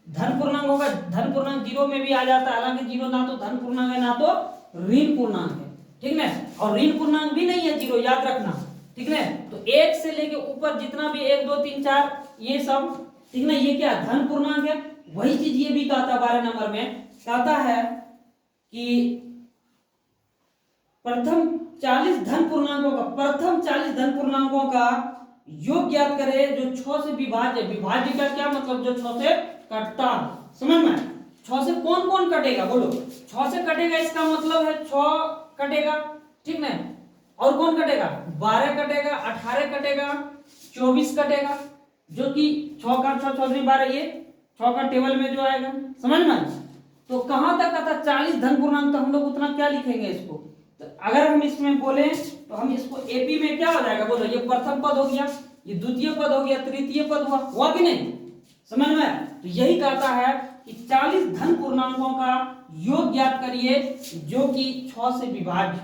धन पूर्णांक होगा। धन पूर्णांक जीरो में भी आ जाता है, हालांकि जीरो ना तो धन पूर्णांक है ना तो ऋण पूर्णांक है, ठीक ना। और ऋण पूर्णांक भी नहीं है जीरो, याद रखना, ठीक ना। तो एक से लेके ऊपर जितना भी 1 2 3 4 ये सब, ठीक ना, ये क्या धन पूर्णांक है। वही चीज ये भी कहता है 12 नंबर में, कहता है कि प्रथम 40 धन पूर्णांकों का, प्रथम 40 धन पूर्णांकों का योग ज्ञात करे जो 6 से विभाज्य। विभाज्य का क्या मतलब, जो 6 से कटता। समझ में, 6 से कौन कौन कटेगा बोलो, 6 से कटेगा इसका मतलब है 6 कटेगा, ठीक ना। और कौन कटेगा, 12 कटेगा, 18 कटेगा, 24 कटेगा, जो कि 6 का 6 6 12 ये 6 का टेबल में जो आएगा। समझ में, तो कहां तक आता 40 धन पूर्णांक, तो हम लोग उतना क्या लिखेंगे इसको। तो अगर हम इसमें बोले तो हम इसको एपी में क्या हो जाएगा बोलो, ये प्रथम पद हो गया, ये द्वितीय पद हो गया, तृतीय पद हुआ कि नहीं। समझ में, तो यही कहता है कि 40 धन पूर्णांकों का योग ज्ञात करिए जो कि 6 से विभाज्य।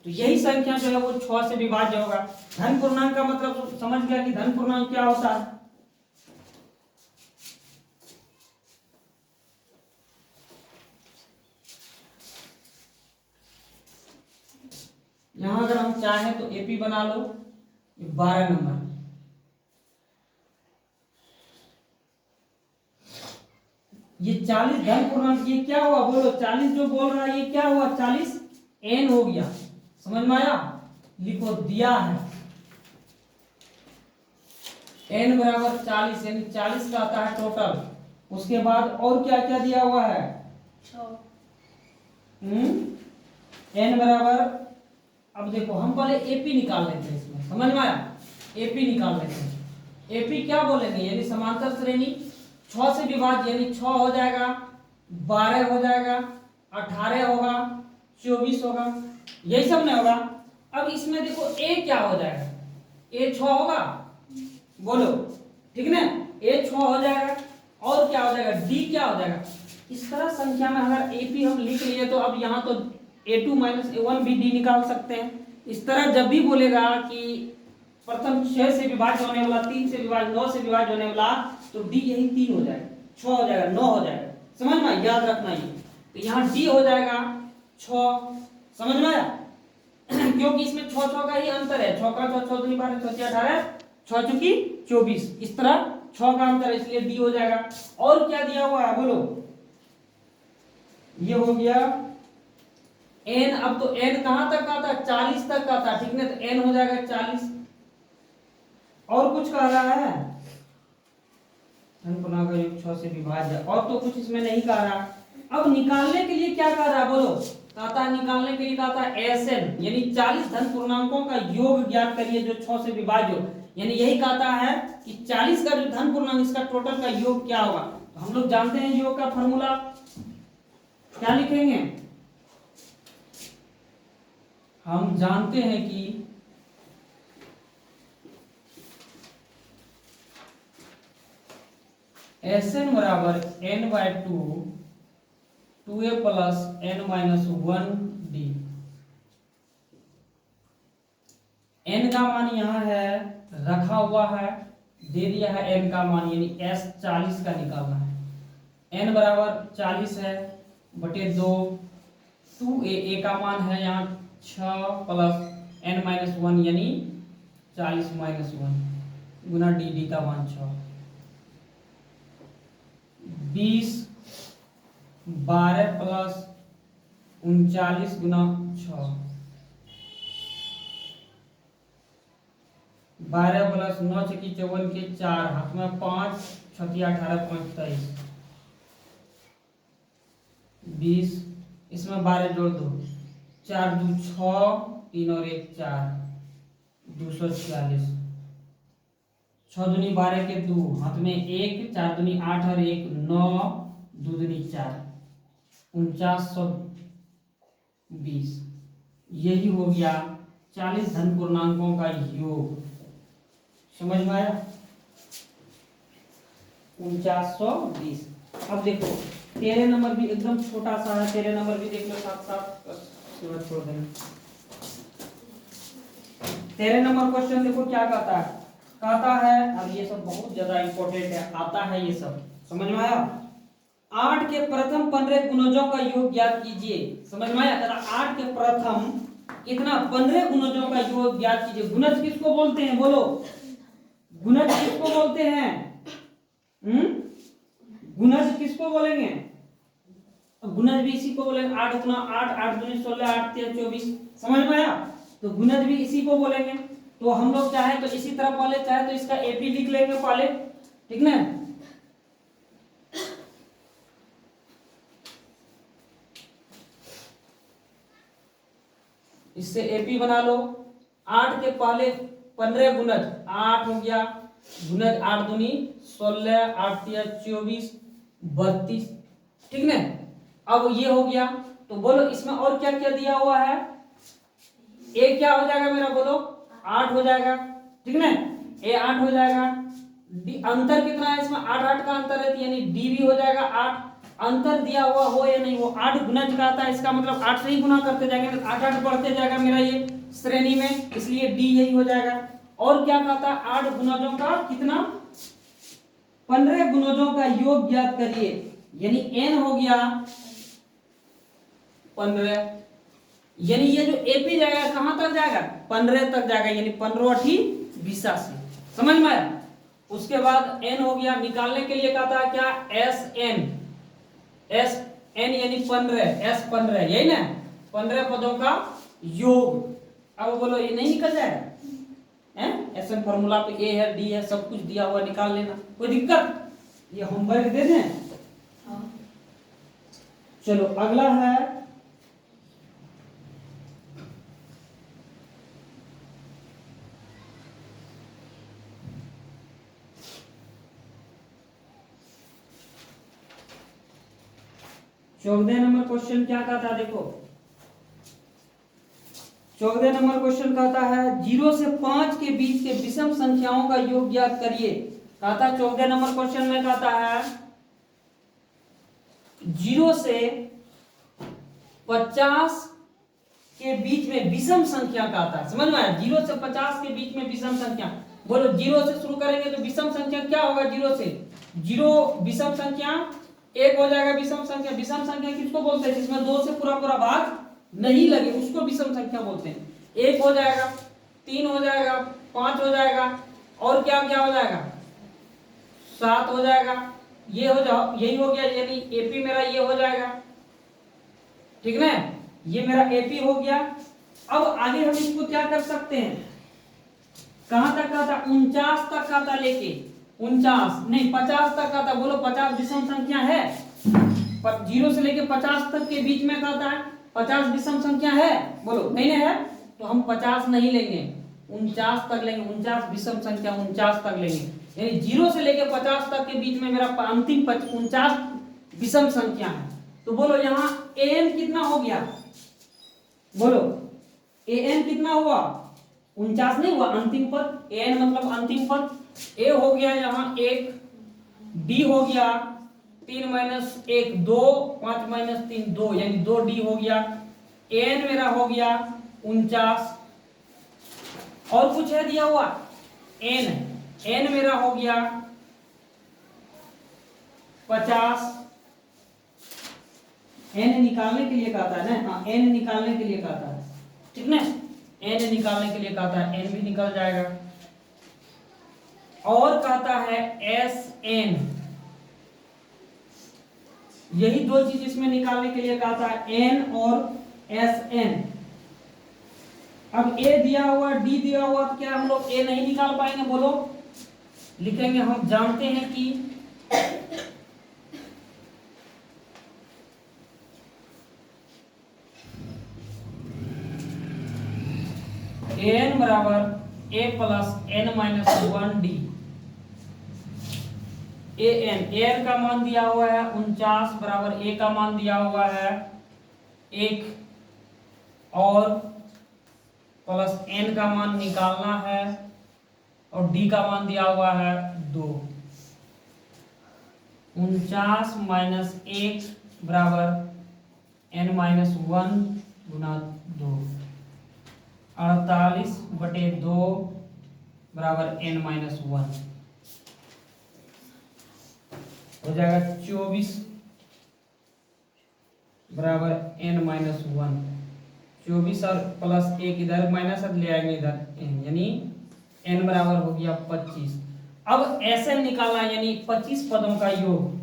तो यही संख्या जो है वो 6 से विभाज्य होगा। धन पूर्णांक का मतलब समझ गया कि धन पूर्णांक क्या होता है। यहां अगर हम चाहें तो एपी बना लो, 12 नंबर। ये 40 धन पूर्णांक, ये क्या हुआ बोलो, 40 जो बोल रहा है ये क्या हुआ, 40 एन हो गया। समझ में आया, लिखो दिया है एन बराबर 40, यानी 40 का आता है टोटल। उसके बाद और क्या क्या दिया हुआ है, एन बराबर, अब देखो हम पहले एपी निकाल लेते हैं इसमें। समझ में आया, एपी निकाल लेते हैं। एपी क्या बोलेंगे, यानी समांतर श्रेणी 6 से विभाज्य, यानी 6 हो जाएगा, 12 हो जाएगा, 18 होगा, 24 होगा, यही सब नहीं होगा। अब इसमें देखो ए क्या हो जाएगा, ए 6 होगा बोलो, ठीक ना, ए 6 हो जाएगा। और क्या हो जाएगा, डी क्या हो जाएगा। इस तरह संख्या में अगर एपी हम लिख लिए तो अब यहाँ तो a2 - a1 भी डी निकाल सकते हैं। इस तरह जब भी बोलेगा कि प्रथम 6 से विभाज्य होने वाला, 3 से विभाज्य, 9 से विभाज्य होने वाला, तो डी यही 3 हो जाएगा, 6 हो जाएगा, 9 हो जाएगा। समझ में, याद रखना ये। तो यहाँ डी हो जाएगा 6। समझ में आया क्योंकि इसमें 6 का ही अंतर है, 6 का 6 6 12 6 18 6 चुकी 24, इस तरह 6 का अंतर है, इसलिए डी हो जाएगा। और क्या दिया हुआ है बोलो, ये हो गया एन। अब तो एन कहां तक आता है, 40 तक आता है, ठीक ना, तो एन हो जाएगा 40। और कुछ कह रहा है, धन पूर्णांक का योग 6 से विभाज्य, और तो कुछ इसमें नहीं कह रहा। अब निकालने के लिए क्या कह रहा है बोलो, कहता है निकालने के लिए कहता है Sn यानी 40 धन पूर्णांकों का योग ज्ञात करिए जो 6 से विभाज्य हो। यानी यही कहता है कि 40 का जो धन पूर्णांक इसका टोटल का योग क्या होगा। तो हम लोग जानते हैं योग का फॉर्मूला क्या लिखेंगे, हम जानते हैं कि Sn बराबर n/2 2a plus n-1d। n का मान यहाँ है रखा हुआ है, दे दिया है n का मान यानी s 40 का निकालना है। n बराबर 40 है बटे 2 2a का मान है यहाँ 6 प्लस n-1 यानी 40 - 1 गुना dd का मान 6 20 12 प्लस 39 गुना 6 12 प्लस 9 छकी 54 के 4 हाथ में 5 छठी 18 5 23 20 इसमें 12 जोड़ दो 4 2 6 3 और 1 4 246 6 दूनी 12 के 2 हाथ में 1 4 दूनी 8 और 1 9 2 दूनी 4 4920। यही हो गया 40 धन पूर्णांकों का योग। समझ में आया 4920। अब देखो 13 नंबर भी एकदम छोटा सा है, 13 नंबर भी देख लो साथ साथ छोड़ देना। 13 नंबर क्वेश्चन देखो क्या कहता है, कहता है अब ये सब बहुत ज्यादा इंपॉर्टेंट है, आता है ये सब समझ में आया। 8 के प्रथम 15 गुणजों का योग ज्ञात कीजिए। समझ में आया, 8 के प्रथम कितना 15 गुणजों का योग ज्ञात कीजिए। गुणज किसको बोलते हैं बोलो, गुणज किसको बोलते हैं, गुणज किसको बोलेंगे, गुणज भी इसी को बोलेंगे। 8 गुना 8 8 दूनी 16 8 3 24। समझ में आया, तो गुणज भी इसी को बोलेंगे। तो हम लोग चाहे तो इसी तरह पहले चाहे तो इसका एपी लिख लेंगे पहले, ठीक ना। इससे एपी बना लो। 8 के पहले 15 गुणज 8 हो गया, गुणज 8 दूनी 16 8 3 24 32, ठीक ना। अब ये हो गया, तो बोलो इसमें और क्या क्या दिया हुआ है। ए क्या हो जाएगा मेरा बोलो 8 हो जाएगा, ठीक ना। ए 8 हो जाएगा, डी अंतर कितना है इसमें 8 8 का अंतर है, यानी डी भी हो जाएगा 8। अंतर दिया हुआ हो या नहीं, वो 8 गुणज का आता है, इसका मतलब 8 से ही गुना करते जाएंगे तो 8 8 बढ़ते जाएगा मेरा ये श्रेणी में, इसलिए डी यही हो जाएगा। और क्या कहता है 8 गुणजों का कितना 15 गुणजों का योग ज्ञात करिए, यानी n हो गया 15, यानी ये जो एपी जाएगा कहां तक जाएगा 15 तक जाएगा, यानी 15 × 82। समझ में आया। उसके बाद n हो गया, निकालने के लिए कहता है क्या Sn, Sn यानी 15 S 15 यही ना 15 पदों का योग। अब बोलो ये नहीं निकल जाएगा हैं, Sn फॉर्मूला पे A है D है सब कुछ दिया हुआ, निकाल लेना, कोई दिक्कत। ये होमवर्क दे दें। चलो अगला है चौदह नंबर क्वेश्चन। क्या कहता है देखो 14 नंबर क्वेश्चन कहता है 0 से 5 के बीच के विषम संख्याओं का योग ज्ञात करिए। कहता 14 नंबर क्वेश्चन में कहता है 0 से 50 के बीच में विषम संख्या का आता है। समझ में आया, 0 से 50 के बीच में विषम संख्या। बोलो 0 से शुरू करेंगे तो विषम संख्या क्या होगा, 0 से 0 विषम संख्या 1 हो जाएगा। विषम संख्या, विषम संख्या किसको बोलते हैं जिसमें 2 से पूरा पूरा भाग नहीं लगे उसको विषम संख्या बोलते हैं। 1 हो जाएगा, 3 हो जाएगा, 5 हो जाएगा, और क्या क्या हो जाएगा 7 हो जाएगा। ये हो जाओ, यही हो गया, यानी एपी मेरा ये हो जाएगा, ठीक ना। ये मेरा एपी हो गया। अब आगे हम इसको क्या कर सकते हैं, कहां तक का था 49 तक का था, लेके 49 नहीं 50 तक का था। बोलो 50 विषम संख्या है, पर 0 से लेके 50 तक के बीच में कहता है 50 विषम संख्या है, बोलो नहीं है, तो हम 50 नहीं लेंगे, 49 तक लेंगे। 49 विषम संख्या, 49 तक लेंगे, यानी 0 से लेकर 50 तक के बीच में मेरा अंतिम 49 विषम संख्या है। तो बोलो यहाँ an कितना हो गया, बोलो an कितना हुआ, 49 नहीं हुआ, अंतिम पद, an मतलब अंतिम पद। a हो गया यहाँ 1, d हो गया 3 - 1 2, 5 - 3 2, यानी 2d हो गया। n मेरा हो गया 49, और कुछ है दिया हुआ, n मेरा हो गया 50। n निकालने के लिए कहता है ना, हाँ n निकालने के लिए कहता है, ठीक ना, n निकालने के लिए कहता है, n भी निकल जाएगा। और कहता है Sn, यही दो चीज इसमें निकालने के लिए कहता है, n और Sn। अब a दिया हुआ, d दिया हुआ, तो क्या हम लोग a नहीं निकाल पाएंगे, बोलो लिखेंगे, हम जानते हैं कि an बराबर a plus n minus 1d। an का मान दिया हुआ है 49, बराबर a का मान दिया हुआ है 1, और प्लस n का मान निकालना है, और d का मान दिया हुआ है 2। 49 माइनस 1 बराबर n माइनस 1 गुना 2, 48/2 बराबर n माइनस 1 हो जाएगा। 24 बराबर n माइनस 1, 24 और प्लस 1 इधर माइनस ले आएंगे इधर, यानी n बराबर हो गया 25। अब ऐसे निकालना, यानी 25 पदों का योग।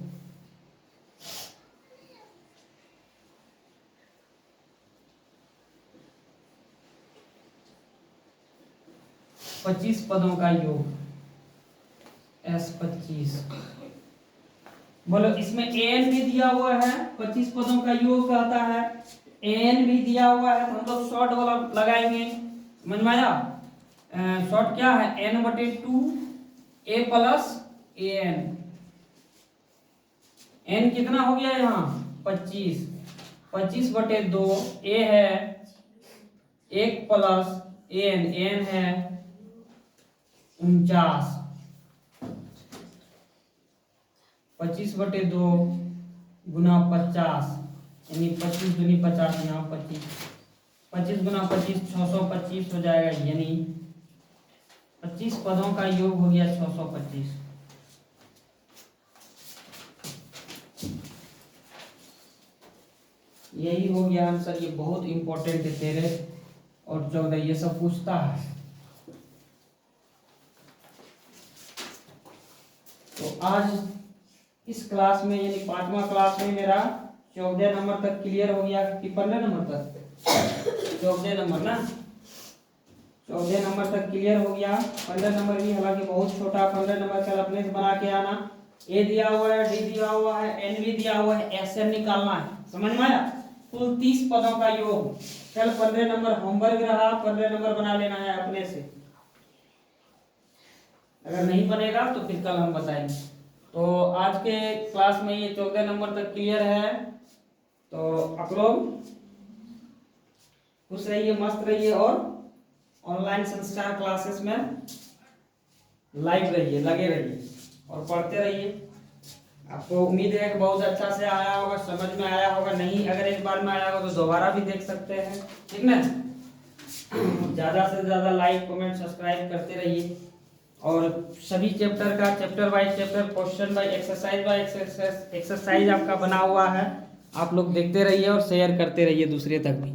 पच्चीस पदों का योग, S25। बोलो इसमें an भी दिया हुआ है, 25 पदों का योग कहता है, an भी दिया हुआ है, तो हम लोग शॉर्ट वाला लगाएंगे, समझ में आया। शॉर्ट क्या है, n/2 a plus an। n कितना हो गया यहाँ 25, 25/2 a है 1 प्लस an है 49, 25/2 गुना 50, यानी 25 दूनी 50, यहाँ 25 गुना 25 625 हो जाएगा, यानी 25 पदों का योग हो गया 625। यही हो गया आंसर। ये बहुत इंपॉर्टेंट है, 13 और 14 ये सब पूछता है। तो आज इस क्लास में, यानी 5वां क्लास में मेरा 14 नंबर तक क्लियर हो गया कि 15 नंबर तक, 14 नंबर ना, 14 नंबर तक क्लियर हो गया। 15 नंबर भी हालांकि बहुत छोटा, 15 नंबर कल अपने से बना के आना। ए दिया हुआ है, डी दिया हुआ है, एन भी दिया हुआ है, एस एन निकालना है, समझ में आया। कुल 30 पदों का योग। कल 15 नंबर होमवर्क रहा, 15 नंबर बना लेना है अपने से। अगर नहीं बनेगा तो फिर कल हम बताएंगे। तो आज के क्लास में ये 14 नंबर तक क्लियर है। तो आप लोग खुश रहिए, मस्त रहिए, और ऑनलाइन संस्कार क्लासेस में लाइव रहिए, लगे रहिए और पढ़ते रहिए। आपको उम्मीद है कि बहुत अच्छा से आया होगा, समझ में आया होगा। नहीं अगर एक बार में आया होगा तो दोबारा भी देख सकते हैं, ठीक ना। ज़्यादा से ज़्यादा लाइक, कमेंट, सब्सक्राइब करते रहिए। और सभी चैप्टर का chapter by chapter, question by exercise आपका बना हुआ है। आप लोग देखते रहिए और शेयर करते रहिए दूसरे तक भी।